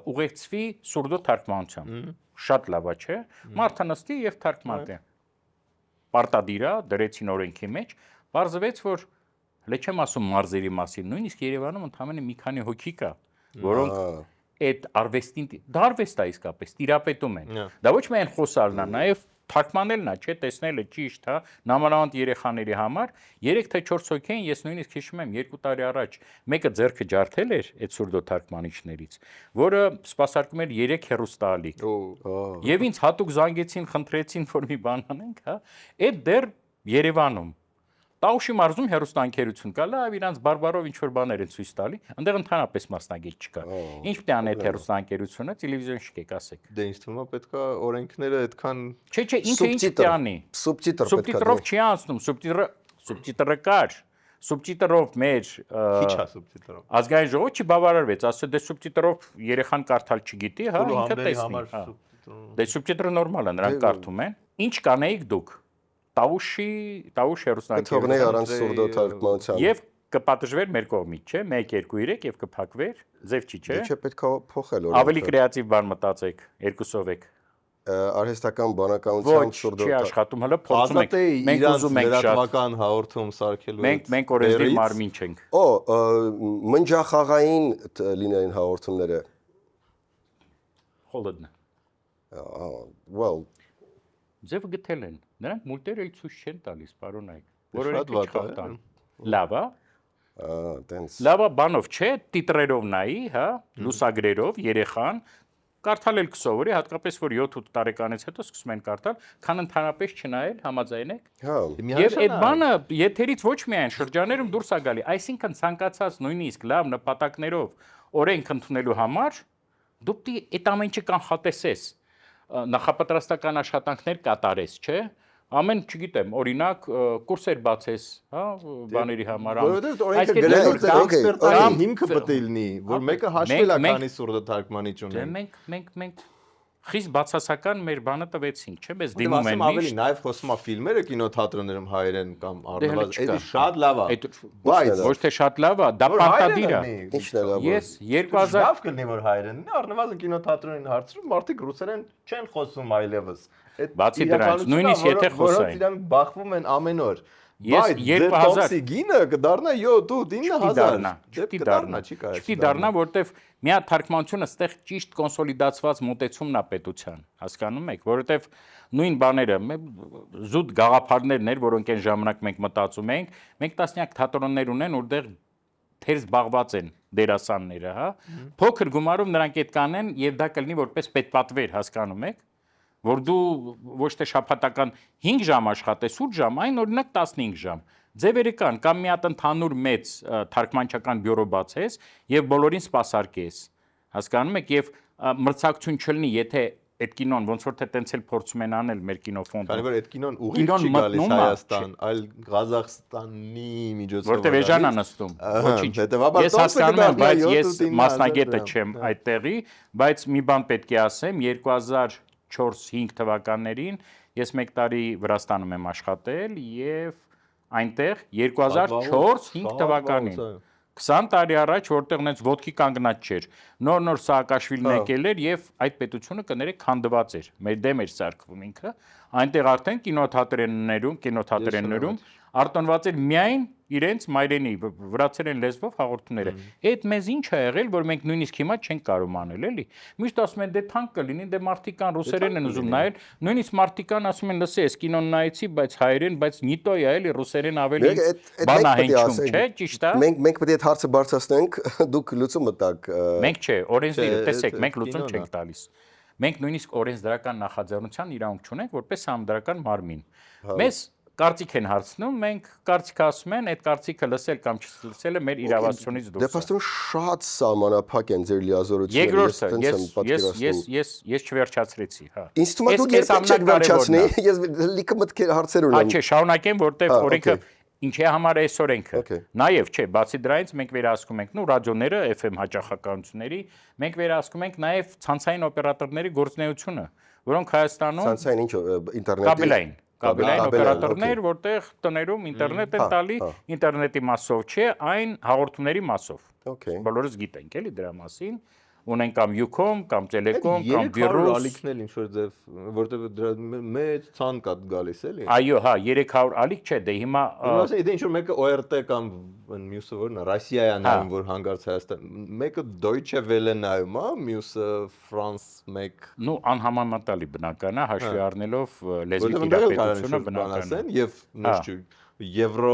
ուղեկցվի սուրդո թարգմանությամբ։ Շատ լավ է, չէ՞։ Մարդը նստի եւ թարգմանի։ Պարտադիր է, դրեցին օրենքի մեջ, բարձվեց, որ հələ չեմ ասում մարզերի մասին, նույնիսկ Երևանում ընդամենը մի քանի հոգի կա, որոնք այդ արվեստին, դա արվեստ է իսկապես, տիրապետում են։ Դա ոչ միայն խոսալն է, նաև թարգմանելն է, չէ, տեսնելը ճիշտ, հա, նամանավանդ երեխաների համար 3 թե 4 հոգի են, ես նույնիսկ հիշում եմ 2 տարի առաջ մեկը ձեռքը ջարդել էր այդ սուրդո թարգմանիչներից, որը սպասարկում էր 3 հեռուստաալիք։ Եվ ինձ հատուկ զանգեցին, խնդրեցին, որ մի բան անենք, հա, այդ դեռ Երևանում Տաուշի մարզում հեռուստաընկերություն կա, լավ, իրանց բարբարով ինչ որ բաներ են ցույց տալի, այնտեղ ընդհանրապես մասնագետ չկա։ Ինչ պետք է անի այդ հեռուստաընկերությունը, տելևիզիոն շկեք, ասեք։ Դե ինձ թվում է պետքա օրենքները այդքան Չէ, ինքը ինչ պետք է անի։ Սուբտիտր պետք է։ Սուբտիտրով չի անցնում, սուբտիտրը կար, սուբտիտրով մեր Քիչ է սուբտիտրով։ ազգային ժողովը չբավարարվեց, ասել դե սուբտիտրով երեխան կարդալ չգիտի, հա, ինքը տեսնի, հա։ Դե սուբտիտրը նորմալ է, նրանք կարդում են։ Ինչ կանեիք դուք։ Տավուշ հերոստանգ Թողնեի առանց սուրդո թարգմանության։ Եվ կպատժվեր մեր կողմից, չէ՞, 1 2 3 եւ կփակվեր, ձև չի, չէ՞։ Չէ, պետք է փոխել օրենքը։ Ավելի կրեատիվ բան մտածեք, երկուսով եք։ Արհեստական բանականությամբ սուրդո չի աշխատում, հələ փորձում ենք։ Մենք ուզում ենք շատ։ լրատվական հաղորդում սարքելու։ Մենք օրենսդիր մարմին չենք։ Օ, մնջախաղային լինեն հաղորդումները։ Холодно։ Well, Ձևը գտել են։ Նրանք մուլտերը էլ ցույց չեն տալիս, պարոնայք։ Շատ վատ է։ չխախտան։ Լավ է։ տենց։ Լավ է բանով չէ, տիտրերով նայի, հա, լուսագրերով երեխան կարդալ էլ կսովորի, հատկապես որ 7-8 տարեկանից հետո սկսում են կարդալ, քան ընդհանրապես չնայել, համաձայն եք։ Հա։ Եվ այդ բանը եթերից ոչ միայն շրջաներում դուրս է գալի, այսինքն ցանկացած նույնիսկ լավ նպատակներով օրենք ընդունելու համար դու պիտի այդ ամենը կանխատեսես, նախապատրաստական աշխատանքներ կատարես, չէ՞։ Ամեն, չգիտեմ, օրինակ կուրսեր բացես, հա, բաների համար։ Որովհետեւ օրենքը գրել է էքսպերտային հիմքը պետք է լինի, որ մեկը հաշվել է քանի սուրդը թարգմանիչ ունի։ Դե մենք խիստ բացասական մեր բանը տվեցինք, չէ՞, մեզ Դիմում դիմում են ավելի միշտ։ նաև խոսում է ֆիլմերը կինոթատրոններում հայերեն կամ Դե հələ առնվազն, չկա։ էդի շատ լավ է։ Այդ Բայց ոչ թե շատ լավ է, դա պարտադիր է։ Ինչն է լավ։ Ես 2000 լավ կլինի որ հայերեն, առնվազն կինոթատրոնին հարցրում մարդիկ ռուսերեն չեն խոսում այլևս։ Բացի դրանից, նույնիսկ եթե խոսային։ Որոնց իրենք բախվում են ամեն օր։ Ես Բայց 2000 գինը կդառնա 7-9 Չպիտի դառնա, որովհետև մի հատ թարգմանությունը այդտեղ ճիշտ կոնսոլիդացված մոտեցումն է պետության, հասկանում եք, որովհետև նույն բաները, զուտ գաղափարներն էր, որոնք այն ժամանակ մենք մտածում էինք, մենք տասնյակ թատրոններ ունեն, որտեղ թեր զբաղված են դերասանները, հա։ Փոքր գումարով նրանք այդ կանեն եւ դա կլինի որպես պետպատվեր, հասկանում եք, որ դու ոչ թե շաբաթական 5 ժամ աշխատես, 8 ժամ, այն օրինակ 15 ժամ։ Ձևերը կան, կամ մի հատ ընդհանուր մեծ թարգմանչական բյուրո բացես եւ բոլորին սպասարկես։ Հասկանում եք, եւ մրցակցություն չլինի, եթե այդ կինոն ոնց որ թե տենց էլ փորձում են անել մեր կինոֆոնդը։ Քանի որ այդ կինոն ուղիղ չի գալիս Հայաստան, այլ Ղազախստանի միջոցով։ Որտեղ էժան է նստում։ Ոչինչ։ Ես հասկանում եմ, բայց ես մասնագետը չեմ այդտեղի, բայց մի բան պետք է ասեմ, 2004-5 թվականներին ես 1 տարի Վրաստանում եմ աշխատել եւ այնտեղ 2004-5 թվականին 20 տարի առաջ, որտեղ նենց ոտքի կանգնած չէր, նոր Սաակաշվիլին եկել էր եւ այդ պետությունը կներեք քանդված էր, մեր դեմ էր սարքվում ինքը, այնտեղ արդեն կինոթատրոններում արտոնված էր միայն իրենց մայրենի վրացերեն լեզվով հաղորդումները։ Այդ մեզ ինչ է եղել, որ մենք նույնիսկ հիմա չենք կարող անել, էլի։ Միշտ ասում են դե թանկ կլինի, դե մարդիկան ռուսերեն են ուզում նայել, նույնիսկ մարդիկան ասում են լսի, այս կինոն նայեցի, բայց հայերեն, բայց նիտո է, էլի ռուսերեն ավելի բանահենչում, չէ՞, ճիշտ է։ Մենք պետք է այդ հարցը բարձրացնենք, դուք լուծումը տաք։ Մենք չէ, օրենսդիրը, տեսեք, մենք լուծում չենք տալիս։ Մենք նույնիսկ օրենսդրական նախաձեռնության իրավունք չունենք որպես համադրական մարմին։ Մեզ կարծիք են հարցնում, մենք կարծիք ասում են, այդ կարծիքը լսել կամ չլսելը մեր իրավասությունից դուրս է։ Դե փաստորեն շատ սահմանափակ են ձեր լիազորությունները, ես չվերջացրեցի, հա։ Ինձ թվում է դուք երբեք չեք վերջացնի, ես լիքը մտքեր հարցեր ունեմ։ Հա, չէ, շարունակեմ, որտեղ օրենքը ինչի համար է այս օրենքը։ Նաև չէ, բացի դրանից մենք վերահսկում ենք ռադիոները, FM հաճախականությունների, մենք վերահսկում ենք նաև ցանցային օպերատորների գործունեությունը, որոնք Հայաստանում ցանցային ինչ ինտերնետի կաբելային օպերատորներ, որտեղ տներում ինտերնետ են տալի, ինտերնետի մասով չէ, այն հաղորդումների մասով։ Բոլորս գիտենք էլի դրա մասին, ունեն կամ Ucom, կամ Telecom, կամ Virus ալիքն ինչ որ ձև, որտեղ դրա մեծ ցանկ է գալիս էլի։ Այո, հա, 300 ալիք չէ, դե հիմա ասես դե ինչ որ մեկը ORT կամ մյուսը որն է, Ռուսիա է նայում, որ հանգարց Հայաստան, մեկը Deutsche Welle նայում է, մյուսը France 1։ Ну, անհամեմատալի բնական է, հաշվի առնելով լեզվի տիրապետությունը բնական է։ Եվ նշչու Եվրո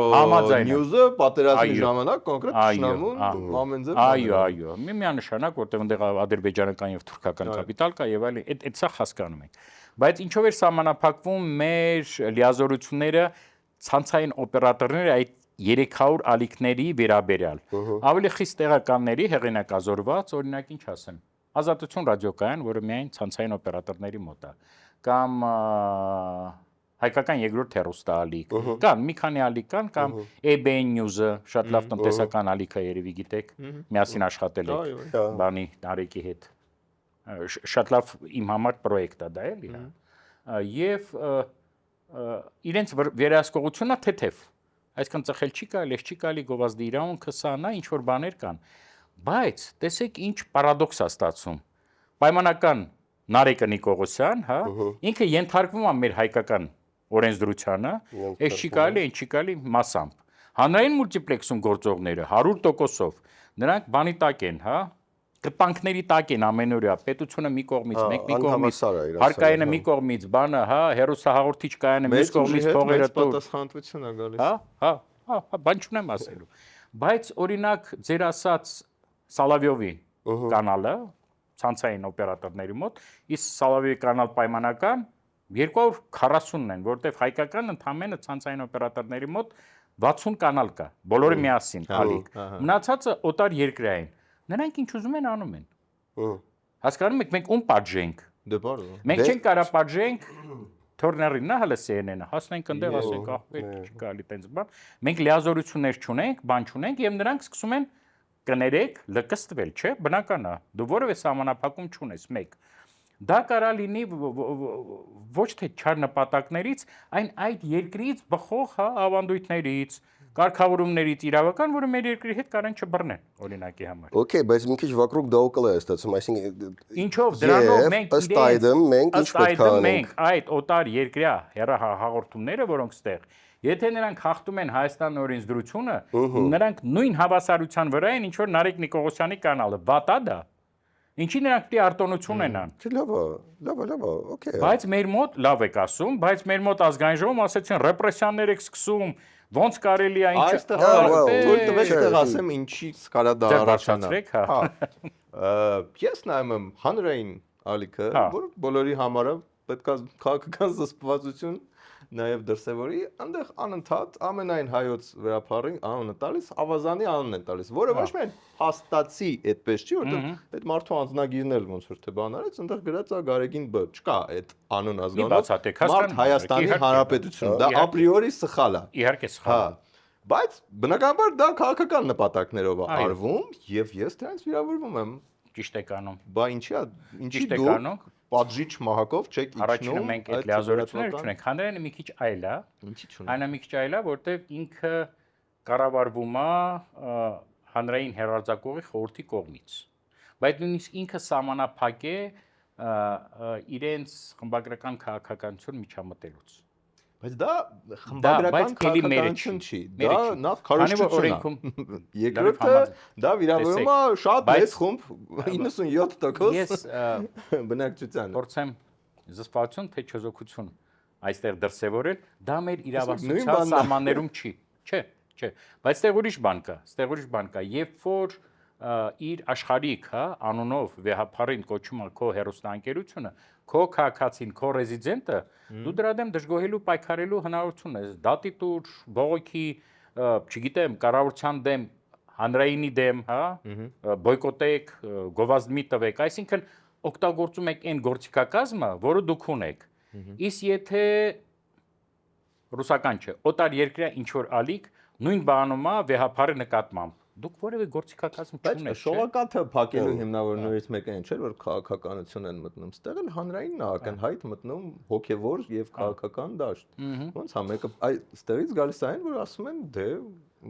նյուզը պատերազմի ժամանակ կոնկրետ շնամուն ամեն ձև։ Այո, միանշանակ, որտեղ այնտեղ ադրբեջանական եւ թուրքական կապիտալ կա եւ այլն, այդ սա հասկանում ենք։ Բայց ինչով էր սահմանափակվում մեր լիազորությունները ցանցային օպերատորները այդ 300 ալիքների վերաբերյալ։ Ավելի խիստ տեղականների հեղինակազորված, օրինակ ինչ ասեմ, Ազատություն ռադիոկայան, որը միայն ցանցային օպերատորների մոտ է, կամ հայկական երկրորդ հեռուստաալիք։ Կան մի քանի ալիք կան, կամ EBN News-ը, շատ լավ տնտեսական ալիք է, երևի գիտեք, միասին աշխատել եք բանի Նարեկի հետ։ Շատ լավ իմ համար պրոյեկտ է դա էլի, հա։ Եվ իրենց վերահսկողությունը թեթև, այսինքն ծխել չի կարելի, չի կարելի գովազդի իրավունքը սա, ինչ որ բաներ կան, բայց տեսեք ինչ պարադոքս է ստացվում։ Պայմանական Նարեկը Նիկողոսյան, հա, ինքը ենթարկվում է մեր հայկական օրենսդրությանը, այս չի կարելի, այն չի կարելի մասամբ։ Հանրային մուլտիպլեքսում գործողները 100%-ով նրանք բանի տակ են, հա, կտանքների տակ են ամենօրյա, պետությունը մի կողմից, մենք մի կողմից, հարկայինը մի կողմից, բանը, հա, հերոսահաղորդիչ կայանը մյուս կողմից փողերը տուր։ Պատասխանատվություն է գալիս։ Հա, բան չունեմ ասելու։ Բայց օրինակ ձեր ասած Սալավյովի կանալը, ցանցային օպերատորների մոտ, իսկ Սալավյովի կանալ պայմանական 240-ն են, որտեղ հայկական ընդամենը ցանցային օպերատորների մոտ 60 կանալ կա, բոլորը միասին ալիք։ Մնացածը օտար երկրային։ Նրանք ինչ ուզում են անում են։ Հասկանում եք, մենք ում պատժենք։ Դե բարձ։ Մենք չենք կարող պատժենք Թորներին, նա հələ CNN-ը, հասնենք այնտեղ ասենք, ախպեր, չի կարելի տենց բան։ Մենք լիազորություններ չունենք, բան չունենք եւ նրանք սկսում են կներեք, լկստվել, չէ՞, բնական է։ Դու որևէ սահմանափակում չունես, մեկ։ Դա կարա լինի ոչ թե չար նպատակներից, այն այդ երկրից բխող, հա, ավանդույթներից, կարգավորումներից իրավական, որը մեր երկրի հետ կարան չբռնեն, օրինակի համար։ Okay, բայց մի քիչ վակրուկ դաուկլ է ստացվում, այսինքն ինչով դրանով մենք ըստ այդմ մենք ինչ պետք է անենք։ Մենք այդ օտար երկրյա հեռահաղորդումները, որոնք ստեղ, եթե նրանք խախտում են Հայաստանի օրենսդրությունը, նրանք նույն հավասարության վրա են, ինչ որ Նարեկ Նիկողոսյանի կանալը, վատա դա։ Ինչի նրանք պիտի արտոնություն ունենան։ Լավ, okay։ Բայց մեր մոտ լավ եք ասում, բայց մեր մոտ ազգային ժողովում ասեցին ռեպրեսիաներ եք սկսում, ոնց կարելի է ինչ։ Այստեղ թույլ տվեք այստեղ ասեմ ինչից կարա դա առաջանա։ Հա։ Ես նայում եմ հանրային ալիքը, որ բոլորի համարը պետք է քաղաքական զսպվածություն նաև դրսևորի, այնտեղ անընդհատ ամենայն հայոց վերապարին անունը տալիս, ավազանի անունն են տալիս, որը ոչ միայն հաստատի այդպես չի, որտեղ այդ մարդու անձնագիրն էլ ոնց որ թե բան արեց, այնտեղ գրած է Գարեգին Բ, չկա այդ անուն ազգանունը։ Մարդ Հայաստանի Հանրապետություն, դա ապրիորի սխալ է։ Իհարկե սխալ է։ Բայց բնականաբար դա քաղաքական նպատակներով է արվում եւ ես դրանց վիրավորվում եմ։ Ճիշտ եք անում։ Բա ինչի դու պատժիչ մահակով չեք իջնում։ Առաջինը մենք այդ լիազորությունները չունենք։ Հանրայինը մի քիչ այլ է։ Ինչի՞ չունենք։ Այնա մի քիչ այլ է, որտեղ ինքը կառավարվում է հանրային հեռարձակողի խորհրդի կողմից։ Բայց նույնիսկ ինքը սահմանափակ է իրենց խմբագրական քաղաքականություն միջամտելուց։ Բայց դա խմբագրական քաղաքականություն չի։ Դա նախ քարոզչություն է։ Երկրորդը դա վիրավորում է շատ մեծ խումբ 97% Ես բնակչության։ Փորձեմ զսպվածություն թե չոզոքություն այստեղ դրսևորել, դա մեր իրավասության սահմաններում չի։ Չէ։ Բայց ստեղ ուրիշ բան կա, երբ որ իր աշխարհիկ, հա, անունով վեհապարին կոչում է քո հեռուստաընկերությունը, քո քաղաքացին, քո ռեզիդենտը, դու դրա դեմ դժգոհելու, պայքարելու հնարավորություն ես, դատի տուր, բողոքի, չգիտեմ, կառավարության դեմ, հանրայինի դեմ, հա, բոյկոտեք, գովազդ մի տվեք, այսինքն օգտագործում եք այն գործիքակազմը, որը դուք ունեք։ Իսկ եթե ռուսական չէ, օտար երկրյա ինչ որ ալիք նույն բանում է վեհապարի նկատմամբ։ Դուք որևէ գործիքակազմ չունեք։ Բայց շողակաթը փակելու հիմնավորներից մեկը այն չէ, որ քաղաքականություն են մտնում, ստեղ էլ հանրայինն է ակնհայտ մտնում հոգևոր եւ քաղաքական դաշտ։ Ոնց է մեկը այստեղից գալիս է այն, որ ասում են դե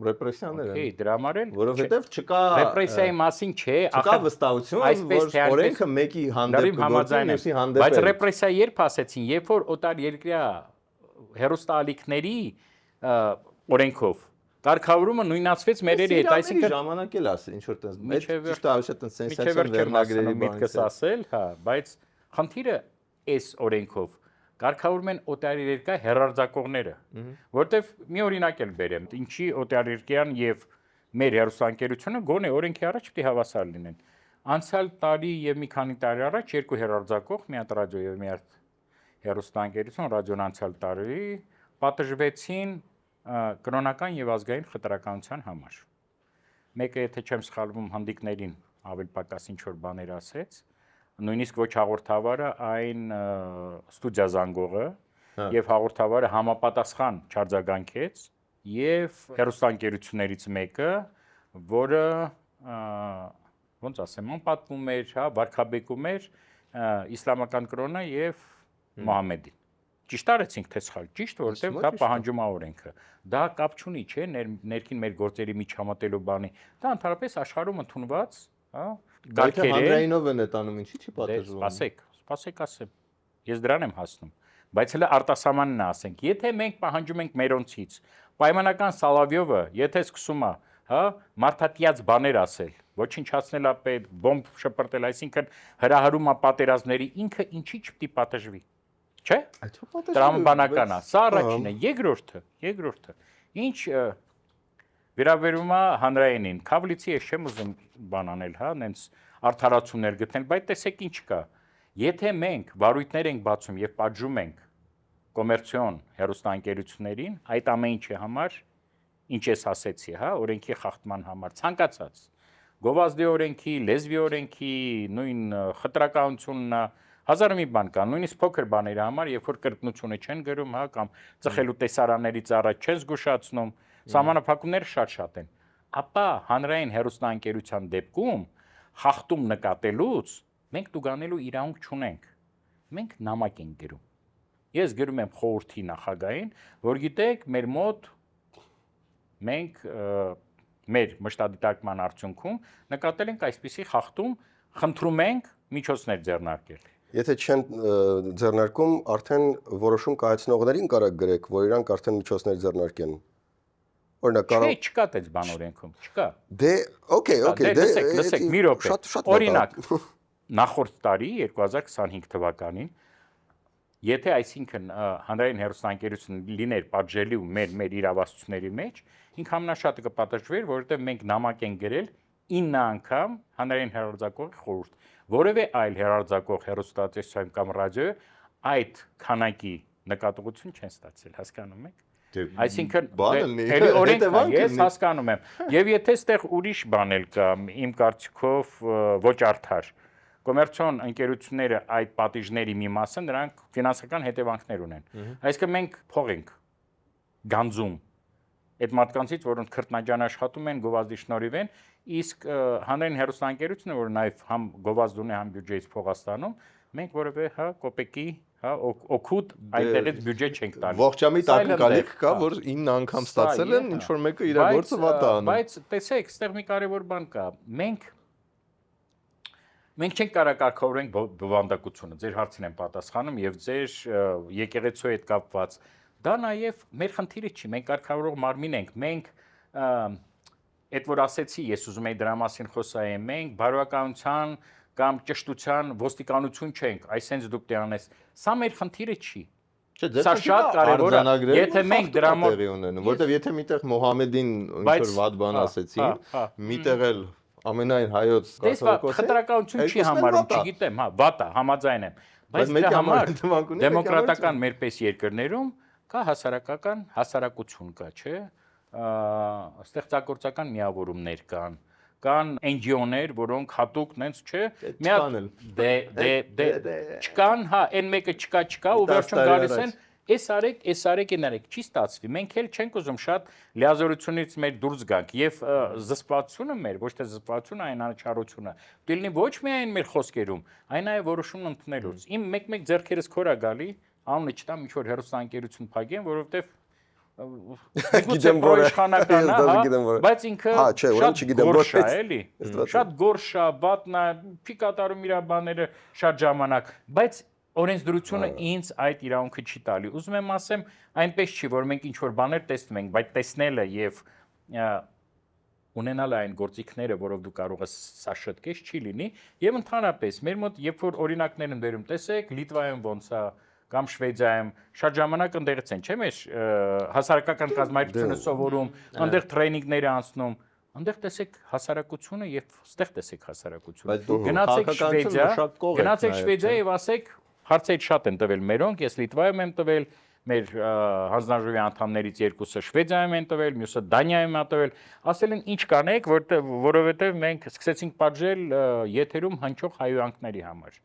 ռեպրեսիաներ են։ Դրա համար էլ որովհետեւ չկա ռեպրեսիայի մասին չէ, չկա վստահություն, որ օրենքը մեկի հանդեպ գործի, մյուսի հանդեպ։ Բայց ռեպրեսիա երբ ասեցին, երբ որ օտար երկրյա հերոստալիքների օրենքով կարգավորումը նույնացվեց մերերի հետ, այսինքն ժամանակ էլ ասել, ինչ որ տես, ճիշտ է, ոչ թե սենսացիոն վերնագրերի միտքս ասել, հա, բայց խնդիրը այս օրենքով կարգավորում են օտարերկրյա հեռարձակողները, որտեվ մի օրինակ էլ բերեմ, ինչի օտարերկրյան եւ մեր հեռուստաընկերությունը գոնե օրենքի առաջ պիտի հավասար լինեն։ Անցյալ տարի եւ մի քանի տարի առաջ երկու հեռարձակող, մի հատ ռադիո եւ մի հատ հեռուստաընկերություն, ռադիոն անցյալ տարի պատժվեցին կրոնական եւ ազգային խտրականության համար։ Մեկը, եթե չեմ սխալվում, հանդիկներին ավել պակաս ինչ որ բաներ ասեց, նույնիսկ ոչ հաղորդավարը, այն ստուդիա զանգողը, եւ հաղորդավարը համապատասխան չարձագանքեց եւ հերոստանգերություններից մեկը, որը ոնց ասեմ, պատմում էր, հա, վարքաբեկում էր իսլամական կրոնը եւ Մուհամեդին։ Ճիշտ արեցինք թե սխալ, ճիշտ, որովհետեւ դա պահանջում է օրենքը։ Դա կապ չունի, չէ, ներքին մեր գործերի միջամտելու բանի։ Դա ընդհանրապես աշխարհում ընդունված, հա, Գալքերը հանրայինով են տանում, ինչի՞ չի պատժվում։ Սպասեք ասեմ։ Ես դրան եմ հասնում։ Բայց հələ արտասահմանն է ասենք, եթե մենք պահանջում ենք մերոնցից, պայմանական Սալավյովը, եթե սկսում է, հա, մարդատիած բաներ ասել, ոչնչացնել է պետ, բոմբ շպրտել, այսինքն հրահրում է պատերազմների, ինքը ինչի՞ չպետք է պատժվի։ Չէ՞։ Տրամաբանական է։ Սա առաջինը, երկրորդը։ Ինչ վերաբերում է հանրայինին, Քավլիցի ես չեմ ուզում բան անել, հա, նենց արդարացումներ գտնել, բայց տեսեք ինչ կա։ Եթե մենք վարույթներ ենք բացում եւ պատժում ենք կոմերցիոն հեռուստաընկերություններին, այդ ամեն ինչի համար, ինչ ես ասեցի, հա, օրենքի խախտման համար, ցանկացած գովազդի օրենքի, լեզվի օրենքի, նույն խտրականությունն է, հազար մի բան կա, նույնիսկ փոքր բաների համար, երբ որ կրկնությունը չեն գրում, հա, կամ ծխելու տեսարաններից առաջ չեն զգուշացնում, սահմանափակումները շատ են։ Ապա հանրային հեռուստաընկերության դեպքում խախտում նկատելուց մենք դուգանելու իրավունք չունենք։ Մենք նամակ ենք գրում։ Ես գրում եմ խորհրդի նախագահին, որ գիտեք, մեր մոտ մենք մեր մշտադիտարկման արդյունքում նկատել ենք այսպիսի խախտում, խնդրում ենք միջոցներ ձեռնարկել։ Եթե չեն ձեռնարկում, արդեն որոշում կայացնողներին կարող գրեք, որ իրանք արդեն միջոցներ ձեռնարկեն։ Օրինակ կարող չկա այդպես բան օրենքում, չկա։ Դե, օքեյ, լսեք, մի րոպե։ Շատ օրինակ, նախորդ տարի 2025 թվականին, եթե այսինքն հանրային հեռուստաընկերությունը լիներ պատժելու մեր իրավասությունների մեջ, ինքը ամենաշատը կպատժվեր, որովհետև մենք նամակ ենք գրել 9 անգամ հանրային հեռարձակողի խորհուրդ, որևէ այլ հեռարձակող հեռուստատեսություն կամ ռադիո այդ քանակի նկատողություն չեն ստացել, հասկանում եք։ Այսինքն էլի օրենք կա, ես հասկանում եմ։ Եվ եթե այդտեղ ուրիշ բան էլ կա, իմ կարծիքով ոչ արդար, կոմերցիոն ընկերությունները այդ պատիժների մի մասը նրանք ֆինանսական հետևանքներ ունեն։ Այսինքն մենք փող ենք գանձում այդ մարդկանցից, որոնք քրտնաջան աշխատում են, գովազդի շնորհիվ են, իսկ հանրային հեռուստաընկերությունը, որ նաև համ գովազդ ունի, համ բյուջեից փող ստանում, մենք որևէ հա կոպեկի հա օգուտ այնտեղից բյուջե չենք տալիս։ Ողջամիտ ակնկալիք կա, որ 9 անգամ ստացել են, ինչ որ մեկը իր գործը վատ է անում։ Բայց տեսեք, այստեղ մի կարևոր բան կա։ Մենք չենք կարող կարգավորենք բովանդակությունը, ձեր հարցին եմ պատասխանում եւ ձեր եկեղեցու հետ կապված։ Դա նաեւ մեր խնդիրը չի, մենք կարգավորող մարմին ենք, մենք այդ որ ասեցի, ես ուզում եի դրա մասին խոսայեմ, մենք բարոյականության կամ ճշտության ոստիկանություն չենք, այսինքն դուք դրանես, սա մեր խնդիրը չի։ Սա շատ կարևոր է, եթե մենք դրա մոտ ունենում, որտեվ եթե միտեղ Մուհամեդին ինչ որ վատ բան ասեցին, միտեղ էլ ամենայն հայոց կաթողիկոսը խտրականություն չի համարում, չգիտեմ, հա, վատ է, համաձայն եմ, բայց դրա համար դեմոկրատական մերպես երկրներում կա հասարակական հասարակություն կա, չէ՞, ստեղծագործական միավորումներ կան NGO-ներ, որոնք հատուկ նենց, չէ, մի հատ չկան, հա, այն մեկը չկա ու վերջում գալիս են Էս արեք, չի ստացվի։ Մենք էլ չենք ուզում շատ լիազորությունից մեր դուրս գանք եւ զսպվածությունը մեր, ոչ թե զսպվածությունը, այն անաչառությունը։ Դիլնի ոչ միայն մեր խոսքերում, այն այո որոշումն ընդունելուց։ Իմ մեկ ձեռքերս քորա գալի, անունը չտամ, ինչ որ հեռուստաընկերություն փակեն, որովհետեւ գիտեմ որ իշխանական է, բայց ինքը շատ գորշ է, էլի։ Շատ գորշ է, վատնա, չի կատարում իր բաները շատ ժամանակ, բայց օրենսդրությունը ինձ այդ իրավունքը չի տալի։ Ուզում եմ ասեմ, այնպես չի, որ մենք ինչ-որ բաներ տեսնում ենք, բայց տեսնելը եւ ունենալը այն գործիքները, որով դու կարող ես սա շտկես չի լինի, եւ ընդհանրապես մեր մոտ երբ որ օրինակներ են բերում, տեսեք, Լիտվայում ոնց է կամ Շվեդիայում շատ ժամանակ ընդեղից են, չէ՞ մեր հասարակական կազմակերպությունը սովորում, այնտեղ տրեյնինգներ անցնում, այնտեղ տեսեք հասարակությունը եւ ստեղ տեսեք հասարակությունը։ Գնացեք Շվեդիա եւ ասեք հարցեր շատ են տվել մերոնք, ես Լիտվայում եմ տվել, մեր հանձնաժողովի անդամներից երկուսը Շվեդիայում են տվել, մյուսը Դանիայում է տվել, ասել են ինչ կանեք, որովհետև մենք սկսեցինք պատժել եթերում հնչող հայհոյանքների համար։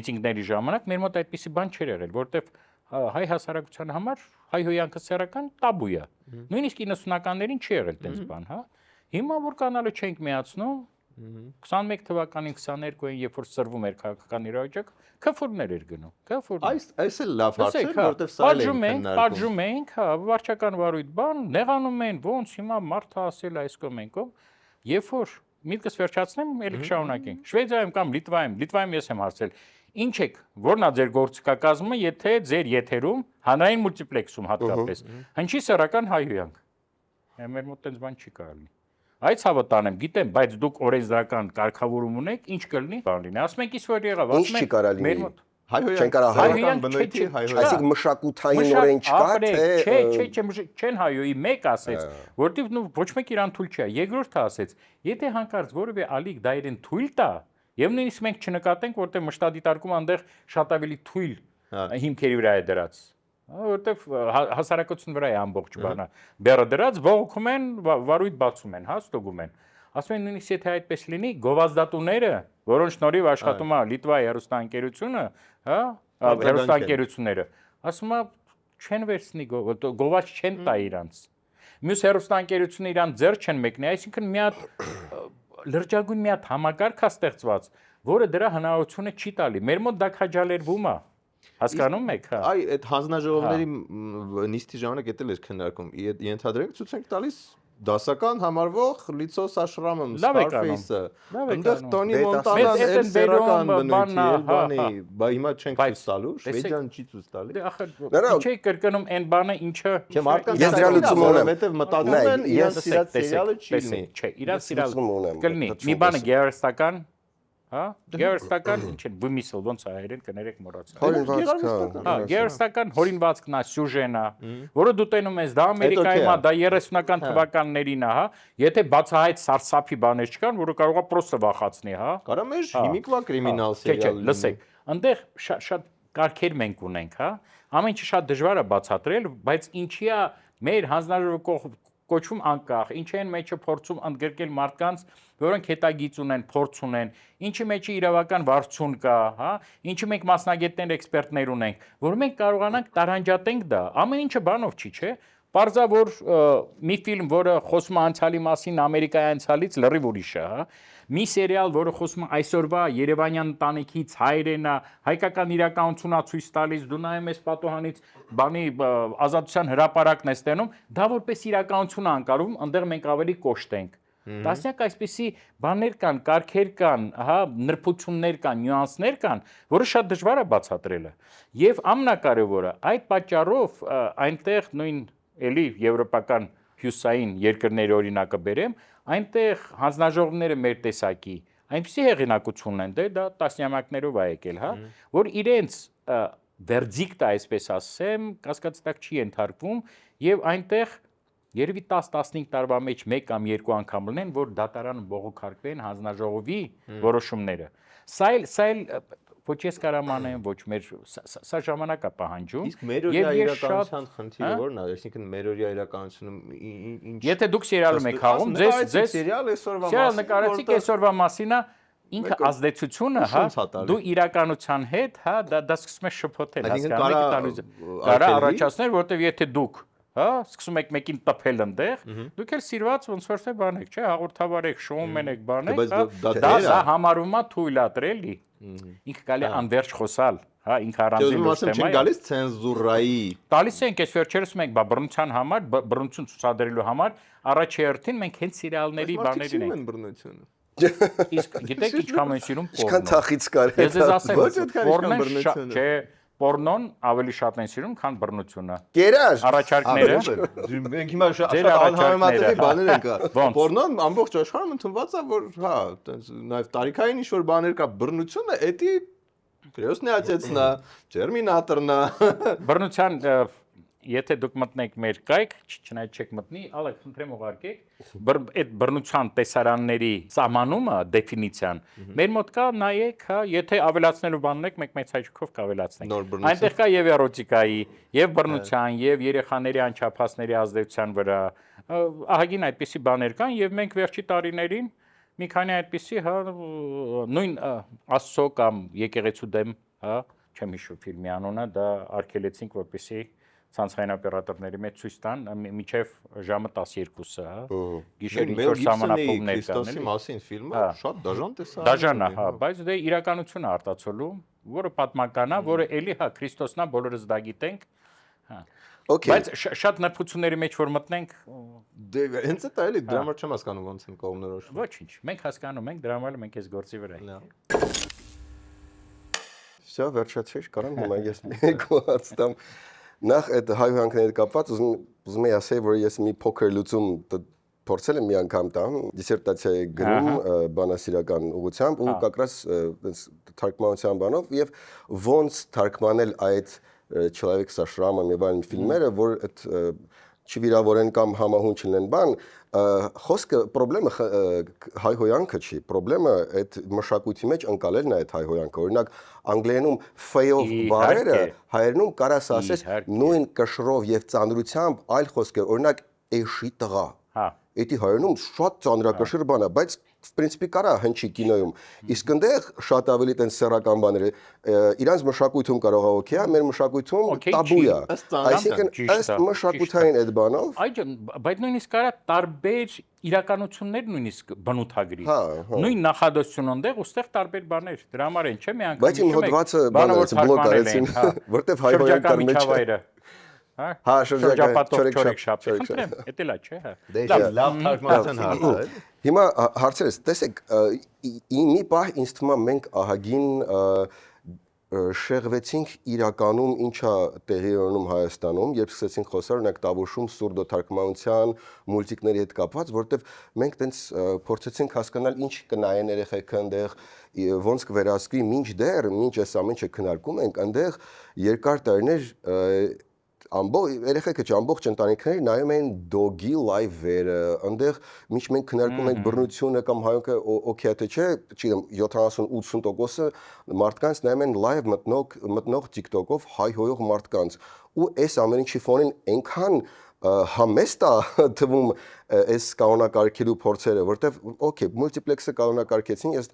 Միտինգների ժամանակ մեր մոտ այդպիսի բան չէր եղել, որովհետև հայ հասարակության համար հայհոյանքը սեռական տաբու է։ Նույնիսկ 90-ականներին չի եղել այդպես բան, հա։ Հիմա որ կանալը չենք միացնում, 21 թվականին 22-ին, երբ որ սրվում էր քաղաքական իրավիճակը, քֆուրներ էր գնում, քֆուրներ։ Այս էլ լավ հարց է, որովհետև սա էլ ենք պատժում ենք, հա, վարչական վարույթ բան, նեղանում են, ոնց հիմա մարդը ասել այս կողմ են կողմ, երբ որ միտքս վերջացնեմ, ելի կշարունակենք։ Շվեդիայում կամ Լիտվայում ես եմ հարցել, ինչ եք, որն է ձեր գործիքակազմը, եթե ձեր եթերում հանրային մուլտիպլեքսում հատկապես, հնչի սեռական հայհոյանք։ Մեր մոտ տենց բան չի կարելի։ Այդ ցավը տանեմ, գիտեմ, բայց դուք օրենսդրական կարգավորում ունեք, ինչ կլինի, բան լինի։ Ասում եք, իսկ որ եղավ, Ինչ չի կարելի մեր մոտ չեն կարող հայհոյան բնույթի հայհոյան։ Այսինքն մշակութային օրեն չկա, Չէ, չեն հայոյի մեկ ասեց, որտիվ նու ոչ մեկ իրան թույլ չի։ Երկրորդը ասեց, եթե հանկարծ որևէ ալիք դա իրեն թույլ տա, եւ նույնիսկ մենք չնկատենք, որտեղ մշտադիտարկումը այնտեղ շատ ավելի թույլ հիմքերի վրա է դրած։ Որտեղ հասարակություն վրա է ամբողջ բանը։ Բերը դրած ողոքում են, վարույթ բացում են, հա, ստուգում են։ Ասում են նույնիսկ եթե այդպես լինի, գովազդատուները, որոնց շնորհիվ աշխատում է Լիտվայի հեռուստաընկերությունը, հա, հեռուստաընկերությունները, ասում է չեն վերցնի գովազ չեն տա իրանց։ Մյուս հեռուստաընկերությունը իրան ձեռ չեն մեկնի, այսինքն մի հատ լրջագույն մի հատ համակարգ է ստեղծված, որը դրա հնարավորությունը չի տալի։ Մեր մոտ դա քաջալերվում է։ Հասկանում եք, հա։ Այ այդ հանձնաժողովների նիստի ժամանակ էտել էր քննարկում։ Ենթադրենք ցույց ենք տալիս դասական համարվող Լիցո Սաշրամն Scarface-ը։ Այնտեղ Տոնի Մոնտանան էլ սեռական բնույթի էլ բանի, բա հիմա չենք ցույց տալու, Շվեդիան չի ցույց տալի։ Դե ախր չի կրկնում այն բանը, ինչը Չէ, մարդկանց Ես դրա լուծում ունեմ, որովհետև մտածում են իրենց սիրած սերիալը չի լինի։ Չէ, իրաց սիրած ունեմ։ կլինի։ Մի բանը գեղարստական, հա, գեղարստական ինչ են, վիմիսլ ոնց է հայերեն կներեք մոռացա։ Հա, գեղարստական հորինվածքն է, սյուժեն է, որը դու տենում ես, դա Ամերիկայում է, դա 30-ական թվականներին է, հա։ Եթե բացահայտ սարսափի բաներ չկան, որը կարող է պրոստը վախացնի, հա։ Կարա մեր հիմիկվա կրիմինալ Չէ, սերիալ։ լսեք, այնտեղ շատ կարգեր մենք ունենք, հա։ Ամեն ինչը շատ դժվար է բացատրել, բայց ինչի է մեր հանձնաժողովը կոչվում անկախ, ինչի են մեջը փորձում ընդգրկել մարդկանց, որոնք հետագիծ ունեն, փորձ ունեն, ինչի մեջը իրավական վարչություն կա, հա, ինչի մենք մասնագետներ, էքսպերտներ ունենք, որ մենք կարողանանք տարանջատենք դա։ Ամեն ինչը բանով չի, չէ։ Պարզա որ մի ֆիլմ, որը խոսում է անցյալի մասին, Ամերիկայի անցյալից լրիվ ուրիշ է, հա։ Մի սերիալ, որը խոսում է այսօրվա Երևանյան ընտանիքից, հայրենն է, հայկական իրականությունն է ցույց տալիս, դու նայում ես պատոհանից, բանի ազատության հրապարակն ես տենում, դա որպես իրականություն է անկարվում, այնտեղ մենք ավելի կոշտ ենք։ Տասնյակ այսպիսի բաներ կան, կարգեր կան, հա, նրբություններ կան, նյուանսներ կան, որը շատ դժվար է բացատրելը։ Եվ ամենակարևորը, այդ պատճառով այնտեղ նույն էլի եվրոպական հյուսային երկրների օրինակը բերեմ, այնտեղ հանձնաժողովները մեր տեսակի այնպիսի հեղինակություն են, դա տասնամյակներով է եկել, հա, որ իրենց վերդիկտը, այսպես ասեմ, կասկածի տակ չի ենթարկվում եւ այնտեղ երևի 10-15 տարվա մեջ 1 կամ 2 անգամ լինեն, որ դատարանը բողոքարկվեն հանձնաժողովի որոշումները։ Սա էլ ոչ ես կարամ անեմ, ոչ մեր սա ժամանակ է պահանջում։ Իսկ մերօրյա իրականության խնդիրը ո՞րն է, այսինքն մերօրյա իրականությունում ինչ։ Եթե դուք սերիալում եք խաղում, ձեզ սերիալ այսօրվա սերիալ նկարեցիք այսօրվա մասին է, ինքը ազդեցությունը, հա, դու իրականության հետ, հա, դա սկսում է շփոթել, հասկանում եք տալուց։ Կարա առաջացնել, որտեվ եթե դուք հա, սկսում եք մեկին տփել այնտեղ, դուք էլ սիրված ոնց որ թե բան եք, չէ, հաղորդավար եք, շոում եք, բան եք, դա համարվում է թույլատրելի։ Ինքը կարելի է անվերջ խոսալ, հա, ինքը առանձին թեմա է։ Չեմ գալիս ցենզուրայի։ Տալիս ենք, այս վերջերս մենք բռնության համար, բռնություն ցուցադրելու համար առաջերտին մենք հենց սերիալների բաներին ենք։ Բռնությունը։ Իսկ գիտեք ինչքան են սիրում պորնո։ Ինչքան թախից կար։ Ես ձեզ ասեմ, Ոչ այդքան ինչքան բռնությունը։ չէ, պորնոն ավելի շատ են սիրում, քան բռնությունը։ Կերար։ Առաջարկները Մենք հիմա անհամեմատելի բաներ ենք։ Պորնոն ամբողջ աշխարհում ընդունված է, որ հա, նաև տարիքային ինչ-որ բաներ կա, բռնությունը էդի Крёстնյացեցնա, Տերմինատորնա։ Բռնության եթե դուք մտնեք մեր կայք, չնայած չեք մտնի, ալեք խնդրեմ ուղարկեք այդ բռնության տեսարանների սահմանումը, դեֆինիցիան մեր մոտ կա, նայեք, հա, եթե ավելացնելու բան ունեք, մեկ մեծ հաճույքով կավելացնենք։ Այնտեղ կա եւ էրոտիկայի, եւ բռնության, եւ երեխաների անչափածների ազդեցության վրա ահագին այդպիսի բաներ կան եւ մենք վերջի տարիներին մի քանի այդպիսի, հա, նույն Աստծո կամ եկեղեցու դեմ, հա, չեմ հիշում ֆիլմի անունը, դա արգելեցինք, որպեսզի ցանցային օպերատորների մեջ ցույց տան մինչև ժամը 12-ը, հա։ Գիշերը ինչ որ սահմանափակումներ կան, Քրիստոսի մասին ֆիլմը շատ դաժան տեսա։ Դաժան է, հա, բայց դե իրականություն է արտացոլում, որը պատմական է, որը էլի հա Քրիստոսն է, բոլորս դա գիտենք, հա։ Okay. Բայց շատ նրբությունների մեջ որ մտնենք, Դե հենց այդ էլի դրա համար չեմ հասկանում ոնց են կողմնորոշվում։ ոչինչ, մենք հասկանում ենք, դրա համար մենք էս գործի վրա ենք։ Всё, վերջացրի, կարամ հիմա ես երկու հարց տամ։ Նախ այդ հայհոյանքների հետ կապված ուզում եմ ասել, որ ես մի փոքր լուծում փորձել եմ մի անգամ տամ, դիսերտացիայի գրում բանասիրական ուղղությամբ ու կակրաս այնպես թարգմանության բանով եւ ոնց թարգմանել այդ «Человек со шрамом» եւ այլ ֆիլմերը, որ այդ չվիրավորեն կամ համահուն չլինեն բան, խոսքը խնդրեմը հայհոյանքը չի, խնդրեմը այդ մշակույթի մեջ ընկալելն է այդ հայհոյանքը։ Օրինակ անգլերենում fail-ով բառերը հայերենում կարաս ասես նույն կշռով եւ ծանրությամբ այլ խոսքեր, օրինակ էշի տղա։ Հա։ Էդի հայերենում շատ ծանրակշիռ բան է, բայց в принципе կարա հնչի կինոյում։ Իսկ այնտեղ շատ ավելի տեն սեռական բաներ իրանց մշակույթում կարող է օքեյ, մեր մշակույթում տաբու է։ Այսինքն ըստ մշակութային այդ բանով Այո, բայց նույնիսկ կարա տարբեր իրականություններ նույնիսկ բնութագրի։ Նույն նախադասություն այնտեղ ուստեղ տարբեր բաներ։ Դրա համար են, չէ՞ մի անգամ։ Բայց իմ հոդվածը բանից բլոկ արեցին, որտեվ հայհոյան կար մեջ։ Հա, շրջապատող չորեքշաբթի։ Խնդրեմ, դա լա չէ, հա։ Դե լավ թարգմանության հարցը է։ Հիմա հարցերս, տեսեք, մի պահ ինձ թվում է մենք ահագին շեղվեցինք իրականում ինչա տեղի ունենում Հայաստանում, երբ սկսեցինք խոսալ օրինակ Տավուշում սուրդո թարգմանության մուլտիկների հետ կապված, որտեվ մենք տենց փորձեցինք հասկանալ ինչ կնայեն երեխեքը այնտեղ, ոնց կվերահսկվի մինչդեռ, մինչ այս ամենը քննարկում ենք, այնտեղ երկար տարիներ երեխեքը ամբողջ ընտանիքները նայում են դոգի լայվերը, այնտեղ մինչ մենք քննարկում ենք բռնությունը կամ հայոքը օքեյ թե չէ, չգիտեմ 70-80% մարդկանց նայում են լայվ մտնող TikTok-ով հայհոյող մարդկանց ու այս ամեն ինչի ֆոնին այնքան համեստ է թվում այս կանոնակարգելու փորձերը, որտեվ օքեյ մուլտիպլեքսը կանոնակարգեցին, ես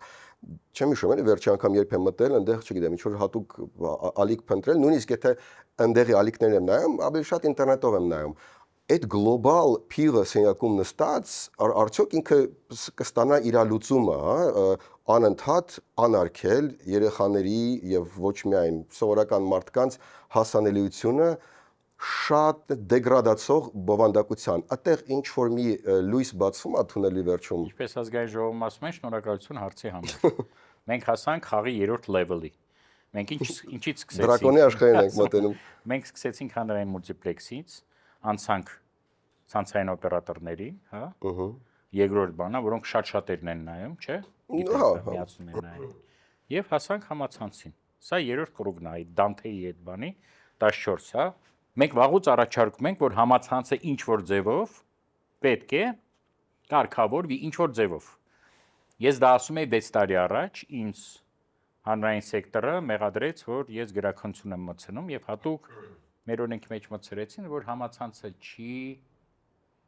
չեմ հիշում էլի վերջի անգամ երբ եմ մտել, այնտեղ չգիտեմ, ինչ որ հատուկ ալիք փնտրել, նույնիսկ եթե այնտեղի ալիքներն եմ նայում, ավելի շատ ինտերնետով եմ նայում։ Այդ գլոբալ փիղը սենյակում նստած, արդյոք ինքը կստանա իր լուծումը, անընդհատ անարգել երեխաների եւ ոչ միայն սովորական մարդկանց հասանելիությունը շատ դեգրադացող բովանդակության։ Այդտեղ ինչ որ մի լույս բացվում է թունելի վերջում։ Ինչպես ազգային ժողովում ասում են, շնորհակալություն հարցի համար։ Մենք հասանք խաղի 3-րդ level-ի։ Մենք ինչից սկսեցինք։ Դրակոնի աշխարհին ենք մտնում։ Մենք սկսեցինք հանրային մուլտիպլեքսից, անցանք ցանցային օպերատորների, հա։ Երկրորդ բանա, որոնք շատ-շատերն են նայում, չէ՞։ Միացնում են նայում։ Եվ հասանք համացանցին։ Սա 3-րդ կրուգն է, այդ Դանթեի այդ բանի 14, հա։ Մենք վաղուց առաջարկում ենք, որ համացանցը ինչ որ ձևով պետք է կարգավորվի ինչ որ ձևով։ Ես դա ասում եի 6 տարի առաջ, ինձ հանրային սեկտորը մեղադրեց, որ ես գրաքննություն եմ մտցնում եւ հատուկ մեր օրենքի մեջ մտցրեցին, որ համացանցը չի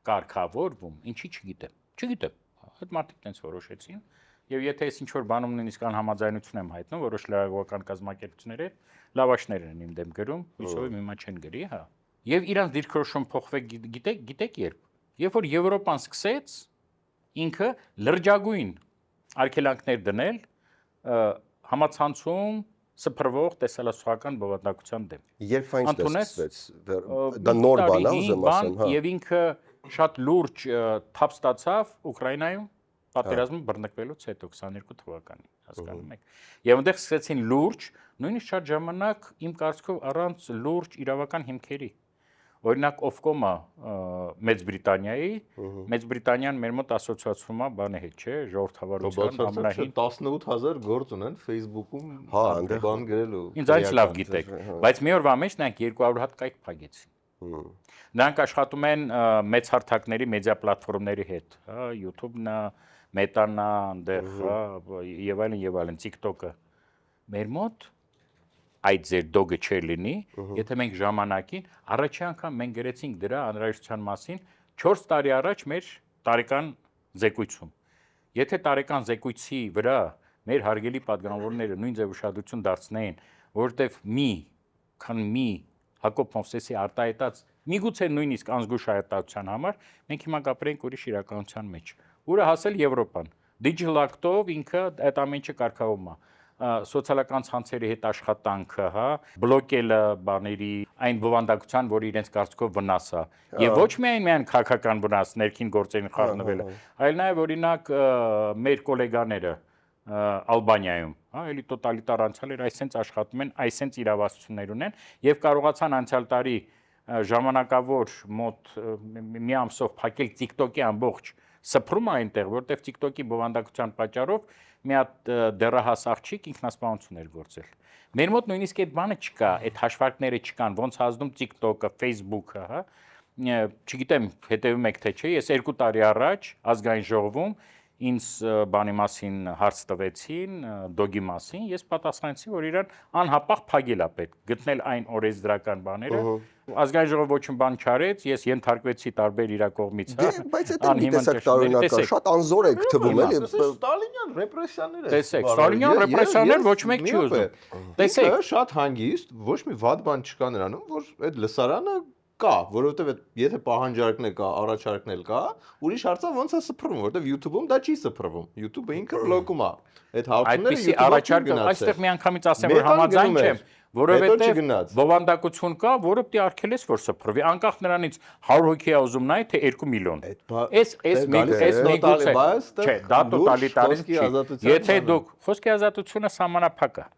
կարգավորվում, ինչի չգիտեմ։ Չգիտեմ։ Այդ մարդիկ տենց որոշեցին եւ եթե ես ինչ որ բանում նույնիսկ անհամաձայնություն եմ հայտնում որոշ լրագրողական կազմակերպությունների հետ, լավաշներ են իմ դեմ գրում, հույսով եմ հիմա չեն գրի, հա։ Եվ իրանց դիրքորոշում փոխվեք գիտեք երբ։ Երբ որ Եվրոպան սկսեց ինքը լրջագույն արգելանքներ դնել համացանցում սփռվող տեսալացողական բովանդակության դեմ։ Երբ այն սկսվեց, դա նոր բան է, ուզում ասեմ, հա։ Եվ ինքը շատ լուրջ թափ ստացավ Ուկրաինայում պատերազմը բռնկվելուց հետո 22 թվականին, հասկանում եք։ Եվ այնտեղ սկսեցին լուրջ, նույնիսկ շատ ժամանակ իմ կարծիքով առանց լուրջ իրավական հիմքերի։ Օրինակ Ofcom-ը Մեծ Բրիտանիայի, Մեծ Բրիտանիան մեր մոտ ասոցիացվում է բանի հետ, չէ, ժողովրդավարության ամենահին 18000 գործ ունեն Facebook-ում, հա, այնտեղ բան գրելու։ Ինձ այս լավ գիտեք, բայց մի օրվա մեջ նրանք 200 հատ կայք փակեցին։ Նրանք աշխատում են մեծ հարթակների մեդիա պլատֆորմների հետ, հա, YouTube-ն, Meta-ն, այնտեղ, հա, եւ այլն, TikTok-ը։ Մեր մոտ այդ ձեր դոգը չէր լինի, եթե մենք ժամանակին առաջի անգամ մենք գրեցինք դրա անհրաժեշտության մասին 4 տարի առաջ մեր տարեկան զեկույցում։ Եթե տարեկան զեկույցի վրա մեր հարգելի պատգամավորները նույն ձև ուշադրություն դարձնեին որովհետև մի Հակոբ Մովսեսի արտահայտած միգուցե նույնիսկ անզգույշ հայտարարության համար մենք հիմա կապրենք ուրիշ իրականության մեջ, որը հասել Եվրոպան։ Digital Act-ով ինքը այդ ամենը կարգավորում է սոցիալական ցանցերի հետ աշխատանքը, հա, բլոկելը բաների այն բովանդակության, որ իրենց կարծիքով վնաս է։ Եվ ոչ միայն քաղաքական վնաս, ներքին գործերին խառնվելը, այլ նաև օրինակ մեր գոլեգաները Ալբանիայում, հա, էլի տոտալիտար անցյալ էր, այսենց աշխատում են, այսենց իրավասություններ ունեն եւ կարողացան անցյալ տարի ժամանակավոր մոտ մի ամսով փակել TikTok-ի ամբողջ սփռումը այնտեղ, որտեղ TikTok-ի բովանդակության պատճառով մի հատ դեռահաս աղջիկ ինքնասպանություն էր գործել։ Մեր մոտ նույնիսկ այդ բանը չկա, այդ հաշվարկները չկան, ոնց ազդում TikTok-ը, Facebook-ը, հա։ Չգիտեմ, հետևում եք թե չէ, ես 2 տարի առաջ ազգային ժողովում ինձ բանի մասին հարց տվեցին, դոգի մասին, ես պատասխանեցի, որ իրան անհապաղ փակել է պետք, գտնել այն օրենսդրական բաները։ Ազգային ժողովը ոչ մի բան չարեց, ես ենթարկվեցի տարբեր իրա կողմից, հա։ Բայց այդ մի տեսակ տարօրինական, շատ անզոր է թվում, էլի։ Ստալինյան ռեպրեսիաներ է։ Տեսեք, Ստալինյան ռեպրեսիաներ ոչ մեկ չի ուզում։ Տեսեք, շատ հանգիստ, ոչ մի վատ բան չկա նրանում, որ այդ լսարանը կա, որովհետև եթե պահանջարկն կա, առաջարկն կա, ուրիշ հարցը ոնց է սփռվում, որովհետև YouTube-ում դա չի սփռվում։ YouTube-ը ինքը բլոկում է։ Այդ հաղորդումները YouTube-ում առաջարկը, այստեղ մի անգամից ասեմ, որ համաձայն չեմ, որովհետև բովանդակություն կա, որը պետք է արգելես, որ սփռվի, անկախ նրանից 100 հոգի է ուզում նայ, թե 2 միլիոն։ Այս միգուցե, չէ, դա տոտալիտարիզմ չի։ Եթե դուք խոսքի ազատությունը սահմանափակ է։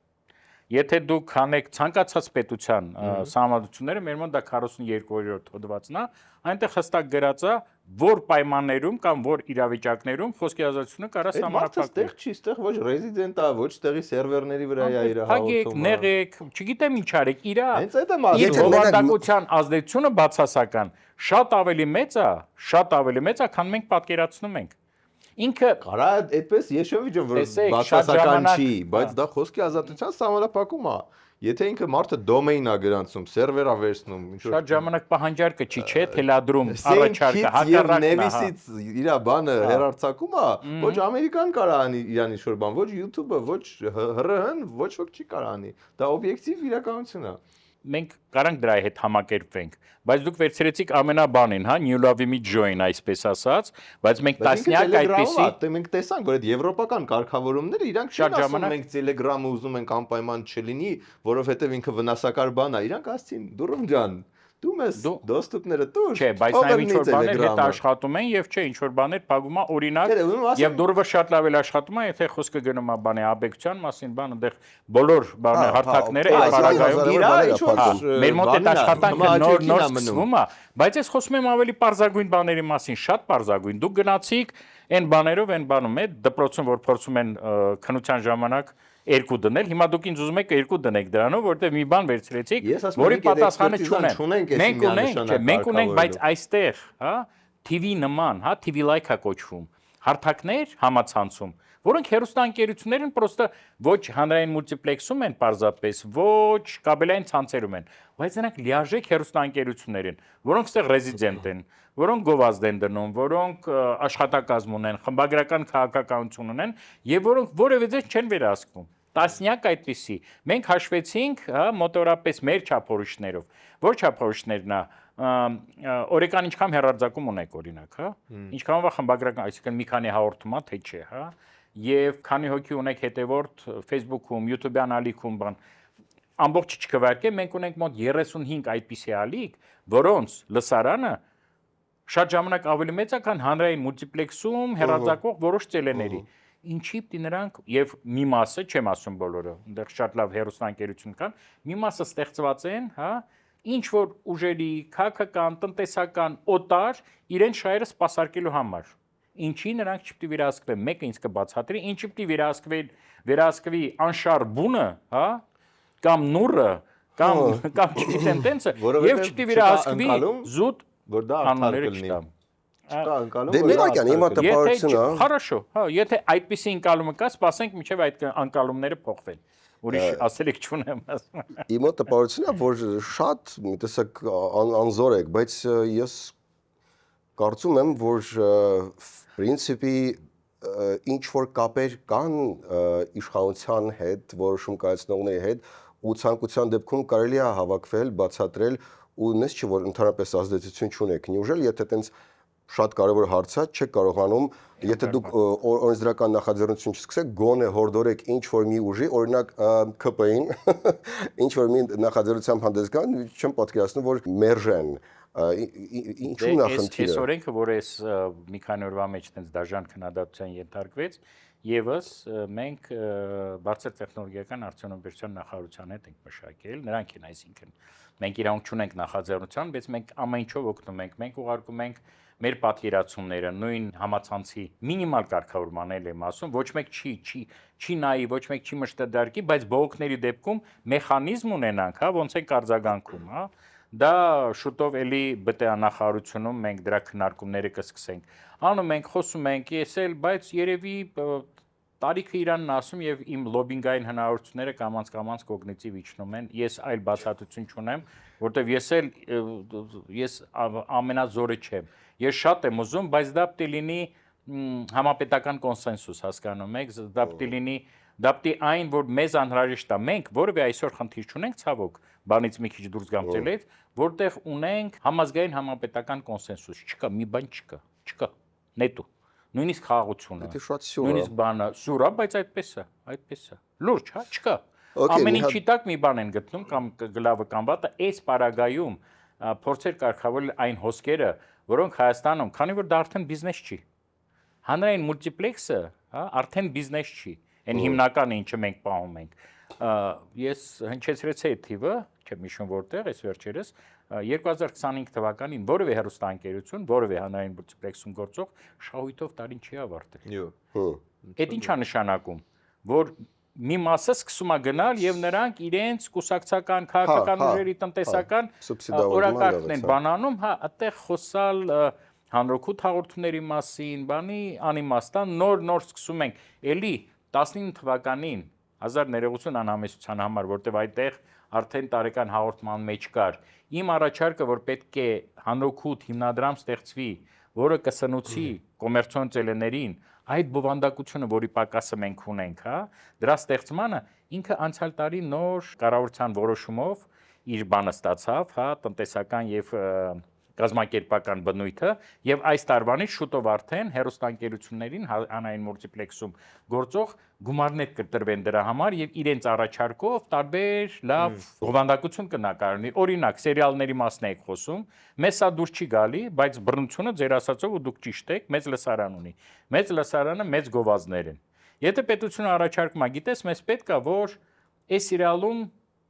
Եթե դուք հանեք ցանկացած պետության սահմանությունները, մեր մոտ դա 42-րդ հոդվածն է, այնտեղ հստակ գրած է, որ պայմաններում կամ որ իրավիճակներում խոսքի ազատությունը կարա սահմանափակվի։ Այդտեղ չի, այդտեղ ոչ ռեզիդենտ է, ոչ տեղի սերվերների վրա է իր հաղորդումը։ Նեղեք, չգիտեմ ինչ արեք, իրա։ Հենց այդ եմ ասում։ Եթե բովանդակության ազդեցությունը բացասական շատ ավելի մեծ է, քան մենք պատկերացնում ենք։ Ինքը կարա այդպես ես չեմ վիճում, որ բացասական չի, բայց դա խոսքի ազատության սահմանափակում է։ Եթե ինքը մարդը դոմեին է գրանցում, սերվերա վերցնում, ինչ որ շատ ժամանակ պահանջարկը չի, չէ, թելադրում, առաջարկը, հակառակն է։ Նևիսից իր բանը հերարցակում է, ոչ Ամերիկան կարա անի իրան ինչ որ բան, ոչ YouTube-ը, ոչ ՀՌՀ-ն, ոչ ոք չի կարա անի։ Դա օբյեկտիվ իրականություն է։ Մենք կարանք դրա հետ համակերպվենք, բայց դուք վերցրեցիք ամենաբանին, հա, Նյուլավիմի ջոին, այսպես ասած, բայց մենք տասնյակ այդպիսի մենք տեսանք, որ այդ եվրոպական կարգավորումները իրանք չեն ասում մենք Telegram-ը ուզում ենք անպայման չլինի, որովհետև ինքը վնասակար բան է, իրանք ասցին դուրում ջան, դու մեզ դոստուկները տուր։ Չէ, բայց նաև ինչ որ բաներ հետ աշխատում են եւ չէ, ինչ որ բաներ փակում է օրինակ եւ դուրվը շատ լավ էլ աշխատում է, եթե խոսքը գնում է բանի աբեկցության մասին, բան այնտեղ բոլոր բանը հարթակները այդ բարագայում մեր մոտ այդ աշխատանքը նոր սկսվում է, բայց ես խոսում եմ ավելի պարզագույն բաների մասին, շատ պարզագույն։ Դուք գնացիք այն բաներով, այն բանում է դպրոցում, որ փորձում են քնության ժամանակ 2 դնել, հիմա դուք ինձ ուզում եք 2 դնեք դրանով, որտեղ մի բան վերցրեցիք, որի պատասխանը չունեն։ Մենք ունենք, բայց այստեղ, հա, TV նման, հա, TV like-ա կոչվում, հարթակներ համացանցում, որոնք հեռուստաընկերություններն պրոստը ոչ հանրային մուլտիպլեքսում են պարզապես, ոչ կաբելային ցանցերում են, բայց նրանք լիարժեք հեռուստաընկերություններ են, որոնք ստեղ ռեզիդենտ են, որոնք գովազդ են դնում, որոնք աշխատակազմ ունեն, խմբագրական քաղաքականություն ունեն եւ որոնք որևէ ձեզ չեն վերահսկվում։ Տասնյակ այդպիսի։ Մենք հաշվեցինք, հա, մոտորապես մեր չափորոշիչներով։ Որ չափորոշիչներն է, օրական ինչքան հեռարձակում ունեք օրինակ, հա։ Ինչքանով է խմբագրական, այսինքն մի քանի հաղորդում է, թե չէ, հա։ Եվ քանի հոգի ունեք հետևորդ Facebook-ում, YouTube-յան ալիքում, բան։ Ամբողջ չքվարկե մենք ունենք մոտ 35 այդպիսի ալիք, որոնց լսարանը շատ ժամանակ ավելի մեծ է, քան հանրային մուլտիպլեքսում հեռարձակվող որոշ ծելեների։ Ինչի՞ պիտի նրանք եւ մի մասը, չեմ ասում բոլորը, այնտեղ շատ լավ հեռուստաընկերություն կան, մի մասը ստեղծված են, հա, ինչ որ ուժերի, քաղաքական, տնտեսական, օտար իրեն շահերը սպասարկելու համար։ Ինչի նրանք չպիտի վերահսկվեն, մեկը ինձ կբացատրի, ինչի պիտի վերահսկվի անշար բունը, հա, կամ նուրը, կամ չգիտեմ տենցը, եւ չպիտի վերահսկվի զուտ որ դա անունները չտամ։ Չկա ընկալում, Դե մի վայրկյան, իմ մոտապարությունը, Хорошо, հա, եթե այդպիսի ընկալումը կա, սպասենք մինչև այդ ընկալումները փոխվեն։ Ուրիշ ասելիք չունեմ ասում։ իմ մոտապարությունը, որ շատ մի տեսակ անզոր եք, բայց ես կարծում եմ, որ պրինցիպի ինչ որ կապեր կան իշխանության հետ, որոշում կայացնողների հետ, ու ցանկության դեպքում կարելի է հավաքվել, բացատրել ու նես չի որ ընդհանրապես ազդեցություն չունեք։ Նյուժել եթե տենց շատ կարևոր հարց է, չեք կարողանում, եթե դուք օրենսդրական նախաձեռնություն չսկսեք, գոնե հորդորեք ինչ որ մի ուժի, օրինակ ԿՊ-ին, ինչ որ մի նախաձեռնությամբ հանդես գան, չեմ պատկերացնում, որ մերժեն ինչու նախնդիրը։ Այս օրենքը, որ այս մի քանի օրվա մեջ տենց դաժան քննադատության ենթարկվեց, եւս մենք բարձր տեխնոլոգիական արդյունաբերության նախարարության հետ ենք մշակել, նրանք են, այսինքն մենք իրավունք չունենք նախաձեռնության, բայց մենք ամեն ինչով օգնում ենք, մենք ուղարկում ենք մեր պատկերացումները, նույն համացանցի մինիմալ կարգավորման եմ ասում, ոչ մեկ չի նայի, ոչ մեկ չի մշտադարկի, բայց բողոքների դեպքում մեխանիզմ ունենանք, հա, ոնց ենք արձագանքում, հա։ Դա շուտով էլի ԲՏԱ նախարարությունում մենք դրա քննարկումները կսկսենք։ Անում ենք, խոսում ենք, ես էլ, բայց երևի տարիքը իրանն ասում եւ իմ լոբինգային հնարավորությունները կամած կոգնիտիվ իջնում են։ Ես այլ բացատրություն չունեմ, որտեվ ես ամենազորը չեմ։ Ես շատ եմ ուզում, բայց դա պետք է լինի համապետական կոնսենսուս, հասկանում եք, դա պետք է լինի, դա պետք է այն, որ մեզ անհրաժեշտ է։ Մենք որևէ այսօր խնդիր չունենք, ցավոք, բանից մի քիչ դուրս գամ ծելից, որտեղ ունենք համազգային համապետական կոնսենսուս։ Չկա, մի բան չկա, նետու։ Նույնիսկ խաղաղությունը, Դա շատ սուր է։ նույնիսկ բանը սուր է, բայց այդպես է։ Լուրջ, հա, չկա։ Ամեն ինչի տակ մի բան են գտնում կամ գլավը կամ վատը, այս պարագայում փորձեր կարգավորել այն հոսքերը, որոնք Հայաստանում, քանի որ դա արդեն բիզնես չի։ Հանրային մուլտիպլեքսը, հա, արդեն բիզնես չի։ Այն հիմնականը, ինչը մենք պահում ենք։ Ես հնչեցրեցի այդ թիվը, չեմ հիշում որտեղ, այս վերջերս 2025 թվականին որևէ հեռուստաընկերություն, որևէ հանրային մուլտիպլեքսում գործող շահույթով տարին չի ավարտել։ Այդ ի՞նչ է նշանակում, որ մի մասը սկսում է գնալ եւ նրանք իրենց կուսակցական, քաղաքական ուժերի տնտեսական օրակարգն են բանանում, հա, այդտեղ խոսալ հանրօգուտ հաղորդումների մասին, բանի անիմաստան, նոր սկսում ենք, էլի 19 թվականին 1000 ներողություն անհամեսության համար, որտեվ այդտեղ արդեն տարեկան հաղորդման մեջ կար։ Իմ առաջարկը, որ պետք է հանրօգուտ հիմնադրամ ստեղծվի, որը կսնուցի կոմերցիոն ծելեներին, այդ բովանդակությունը, որի պակասը մենք ունենք, հա, դրա ստեղծմանը ինքը անցյալ տարի նոր կառավարության որոշումով իր բանը ստացավ, հա, տնտեսական եւ կազմակերպական բնույթը եւ այս տարվանից շուտով արդեն հեռուստաընկերություններին հանրային մուլտիպլեքսում գործող գումարներ կտրվեն դրա համար եւ իրենց առաջարկով տարբեր լավ բովանդակություն կնակարողնի։ Օրինակ, սերիալների մասն եք խոսում, մեզ սա դուր չի գալի, բայց բռնությունը ձեր ասածով ու դուք ճիշտ եք, մեծ լսարան ունի։ Մեծ լսարանը մեծ գովազդներ են։ Եթե պետությունը առաջարկում է, գիտես, մեզ պետք է որ այս սերիալում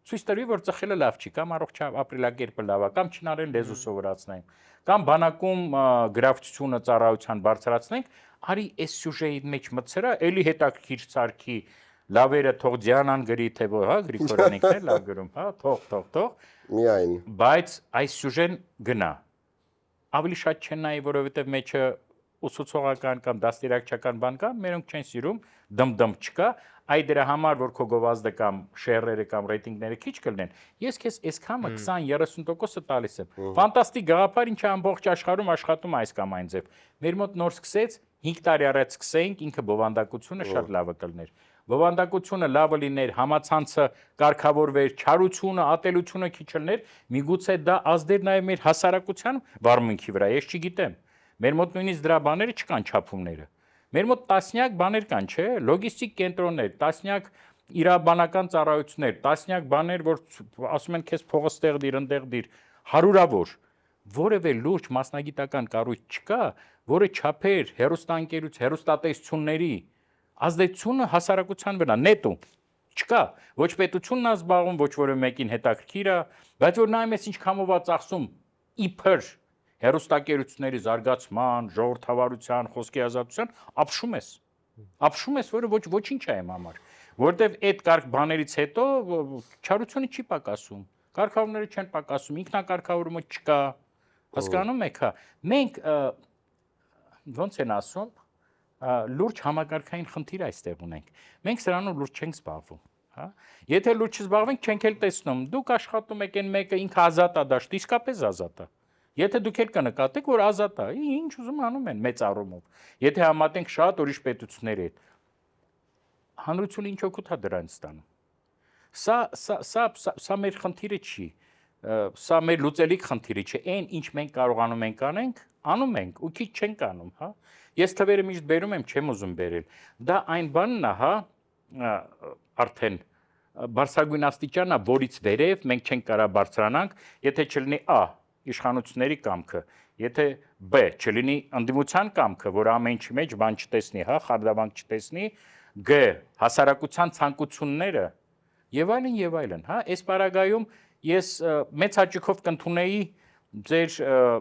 ցույց տրվի, որ ծխելը լավ չի, կամ առողջ ապրելակերպը լավ է, կամ չնարեն լեզու սովորացնենք, կամ բանակում գրավչությունը ծառայության բարձրացնենք, արի այս սյուժեի մեջ մտցրա, էլի հետաքրքիր սարքի լավերը թող Դիանան գրի, թե որ, հա, Գրիգորյանիկն է լավ գրում, հա, թող։ Միայն։ Բայց այս սյուժեն գնա։ Ավելի շատ չեն նայի, որովհետև մեջը ուսուցողական կամ դաստիարակչական բան կա, մերոնք չեն սիրում, դմ չկա, այ դրա համար որ քո գովազդը կամ շեյրերը կամ ռեյտինգները քիչ կլինեն, ես քեզ այսքանը 20-30% տալիս եմ։ Ֆանտաստիկ գաղափար, ինչը ամբողջ աշխարհում աշխատում այս կամ այն ձև։ Մեր մոտ նոր սկսեց 5 տարի առաջ սկսեինք, ինքը բովանդակությունը շատ լավը կլներ։ Բովանդակությունը լավը լիներ, համացանցը կարգավորվեր, չարությունը, ատելությունը քիչ լներ, միգուցե դա ազդեր նաև մեր հասարակության վարմունքի վրա, ես չգիտեմ։ Մեր մոտ նույնիսկ դրա բաները չկան չափումները։ Մեր մոտ տասնյակ բաներ կան, չէ՞, լոգիստիկ կենտրոններ, տասնյակ իրավաբանական ծառայություններ, տասնյակ բաներ, որ ասում են քեզ փողը ստեղ դիր, ընդեղ դիր, հարյուրավոր։ Որևէ լուրջ մասնագիտական կառույց չկա, որը չափեր հեռուստատեսությունների ազդեցությունը հասարակության վրա, նետու չկա, ոչ պետությունն է զբաղվում, ոչ որևէ մեկին հետաքրքիր է, բայց որ նայում ես ինչքանով է ծախսում իբր հեռուստակերությունների զարգացման, ժողովրդավարության, խոսքի ազատության, ապշում ես, որը ոչինչ է իմ համար, որտեվ այդ կարգ բաներից հետո չարությունը չի պակասում, կարգավորները չեն պակասում, ինքնակարգավորումը չկա, հասկանում եք, հա, մենք ոնց են ասում, լուրջ համակարգային խնդիր այստեղ ունենք։ Մենք սրանով լուրջ չենք զբաղվում, հա։ Եթե լուրջ չզբաղվենք, չենք էլ տեսնում։ Դուք աշխատում եք այն մեկը, ինքը ազատ է դաշտ, իսկապես ազատ է։ Եթե դուք էլ կնկատեք, որ ազատ է, ինչ ուզում անում են մեծ առումով։ Եթե համատենք շատ ուրիշ պետությունների հետ, հանրությունը ինչ օգուտ է դրանից ստանում։ Սա մեր խնդիրը չի։ Սա մեր լուծելիք խնդիրը չէ։ Այն ինչ մենք կարողանում ենք անենք, անում ենք ու քիչ չենք անում, հա։ Ես թվերը միշտ բերում եմ, չեմ ուզում բերել։ Դա այն բանն է, հա, արդեն բարձրագույն աստիճանն է, որից վերև մենք չենք կարող բարձրանանք, եթե չլինի A իշխանությունների կամքը, եթե B չլինի ընդդիմության կամքը, որ ամեն ինչի մեջ բան չտեսնի, հա, խարդավանք չտեսնի, G հասարակության ցանկությունները եւ այլն, հա, այս պարագայում ես մեծ հաճույքով կընդունեի ձեր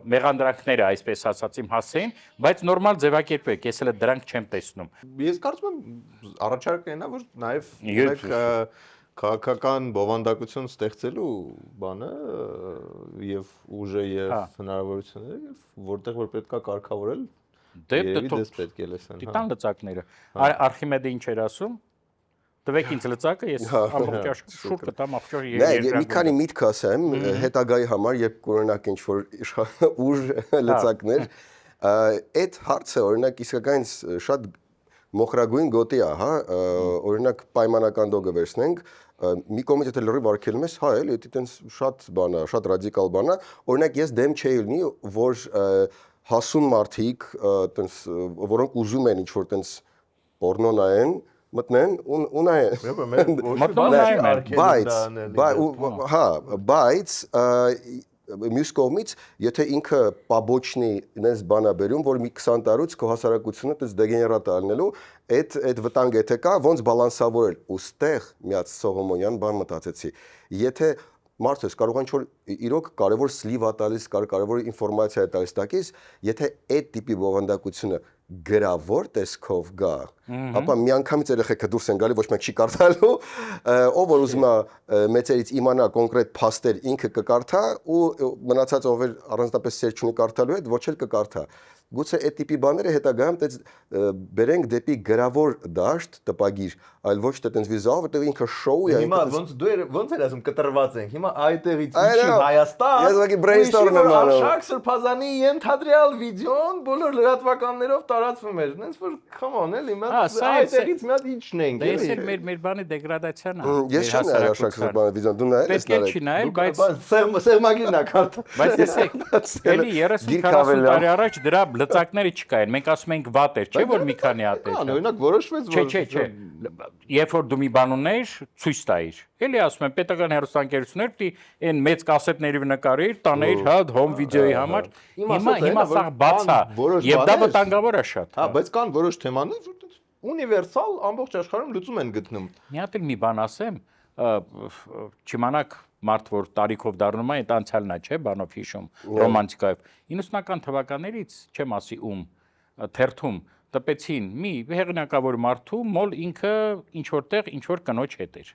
մեղանդրանքները, այսպես ասած, իմ հասցեին, բայց նորմալ ձևակերպեք, ես էլ դրանք չեմ տեսնում։ Ես կարծում եմ առաջարկը այնա, որ նաև մեկ քաղաքական բովանդակություն ստեղծելու բանը եւ ուժը եւ հնարավորությունները եւ որտեղ որ պետքա կարգավորել դες պետք է լսեն, հա։ Տիտան լծակները։ Արխիմեդը ինչ էր ասում։ Տվեք ինձ լծակը, ես ամբողջ շուռ կտամ աղջոր երկրագույն։ Մի քանի միտք ասեմ, հետագայի համար, երբ կօրինակ ինչ-որ ուժ լծակներ, այդ հարցը օրինակ իսկական շատ մոխրագույն գոտի է, հա, օրինակ պայմանական դոգը վերցնենք, մի կողմից եթե լրիվ արգելում ես, հա, էլի, դա տենց շատ բան է, շատ ռադիկալ բան է, օրինակ ես դեմ չէի լինի, որ հասուն մարդիկ, տենց որոնք ուզում են ինչ-որ տենց պորնո նայեն, մտնեն ու նայեն, բայց մյուս կողմից, եթե ինքը պաբոչնի նենց բանա բերում, որ մի 20 տարուց քո հասարակությունը տես դեգեներատ ալնելու, այդ վտանգը եթե կա, ոնց բալանսավորել, ու ստեղ միած Սողոմոնյան բան մտածեցի, եթե մարդը կարող է ինչ-որ իրոք կարևոր սլիվ է տալիս, կարևոր ինֆորմացիա է տալիս տակից, եթե այդ տիպի բովանդակությունը գրավոր տեսքով գա, ապա միանգամից երեխեքը դուրս են գալի, ոչ մեկ չի կարդալու, ով որ ուզում է մեծերից իմանա կոնկրետ փաստեր ինքը կկարդա ու մնացած ով որ առանձնապես սեր չունի կարդալու հետ, ոչ էլ կկարդա։ Գուցե այդ տիպի բաները հետագայում տես բերենք դեպի գրավոր դաշտ տպագիր, այլ ոչ թե տենց վիզուալ, որտեղ ինքը շոու է։ Հիմա ոնց էր ասում կտրված ենք։ Հիմա այդտեղից իջի Հայաստան։ Ես ուղղակի brainstorm եմ անում։ Արշակ Սրբազանի ենթադրյալ վիդեոն բոլոր լրատվականներով տարածվում էր։ Նենց որ come on, էլի, այդտեղից մի հատ իջնենք, էլի։ Դա էլ մեր բանի դեգրադացիան է։ Ես չեմ նայել Արշակ Սրբազանի վիդեոն, դու նայել ես նայել։ Պետք է չի նայել, բայց սեղմագիրն է կարդ։ Բայց տեսեք, էլի 30-40 տարի առաջ դրա լծակները չկային։ Մենք ասում ենք վատ էր, չէ՞ որ մի քանի հատ էր։ Կան, օրինակ որոշվեց որ Չէ։ Երբ որ դու մի բան ունեիր, ցույց տայիր։ Էլի ասում եմ, պետական հեռուստաընկերություններ պիտի այն մեծ կասետների նկարեիր, տանեիր, հա, հոմ վիդեոյի համար։ Հիմա սա բաց է, եւ դա վտանգավոր է շատ։ Հա, բայց կան որոշ թեմաներ, որ ունիվերսալ ամբողջ աշխարհում լուծում են գտնում։ Մի հատ էլ մի բան ասեմ, չիմանաք մարդ որ տարիքով դառնում է, այդ անցյալն է, չէ, բանով հիշում, ռոմանտիկայով։ 90-ական թվականներից, չեմ ասի ում, թերթում տպեցին մի հեղինակավոր մարդու, մոլ ինքը ինչ որտեղ ինչ որ կնոջ հետ էր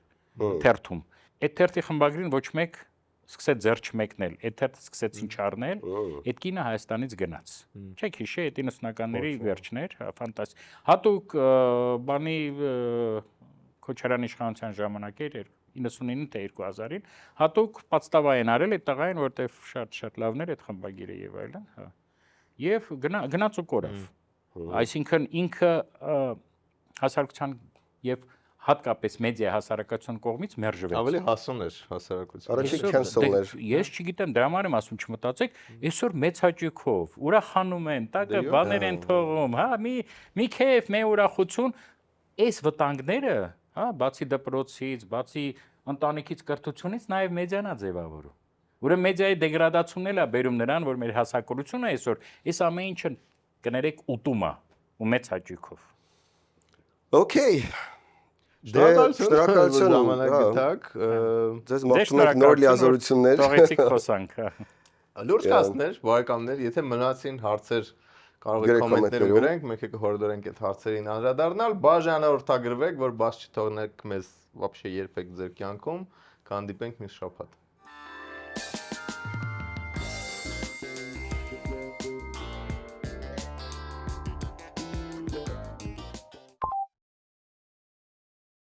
թերթում։ Այդ թերթի խմբագրին ոչ մեկ սկսեց ձեռ չմեկնել, այդ թերթը սկսեցին չառնել, այդ կինը Հայաստանից գնաց։ Չեք հիշի, այդ 90-ականների վերջներ, ֆանտաստիկ։ Հատուկ բանի Քոչարյանի իշխանության ժամանակ էր 99 թե 2000-ին, հատուկ պատստավա են արել այդ տղային, որտեվ շատ լավներ այդ խմբագիրը եւ այլն, հա։ Եվ գնաց ու կորավ։ Այսինքն ինքը հասարակության եւ հատկապես մեդիա հասարակության կողմից մերժվեց։ Ավելի հասուն էր հասարակության։ Առաջին քանսելներ։ Ես չգիտեմ, դրա համար եմ ասում, չմտածեք, այսօր մեծ հաճույքով ուրախանում են, տակը բաներ են թողում, հա, մի քեֆ, մի ուրախություն, այս վտանգները, հա, բացի դպրոցից, բացի ընտանիքից կրթությունից, նաև մեդիան է ձևավորում։ Ուրեմն մեդիայի դեգրադացումն էլ է բերում նրան, որ մեր հասարակությունը այսօր այս ամեն ինչը կներեք ուտում է ու մեծ հաճույքով։ Okay. Շնորհակալություն ժամանակ գտաք։ Ձեզ մաղթում ենք նոր լիազորություններ։ Թողեցիք խոսանք։ Լուրջ կասներ, բարեկամներ, եթե մնացին հարցեր կարող եք կոմենտներում գրենք, մենք կհորդորենք այդ հարցերին անդրադառնալ, բաժանորդագրվեք, որ բաց չթողնեք մեզ вообще երբեք ձեր կյանքում, կհանդիպենք մյուս շաբաթ։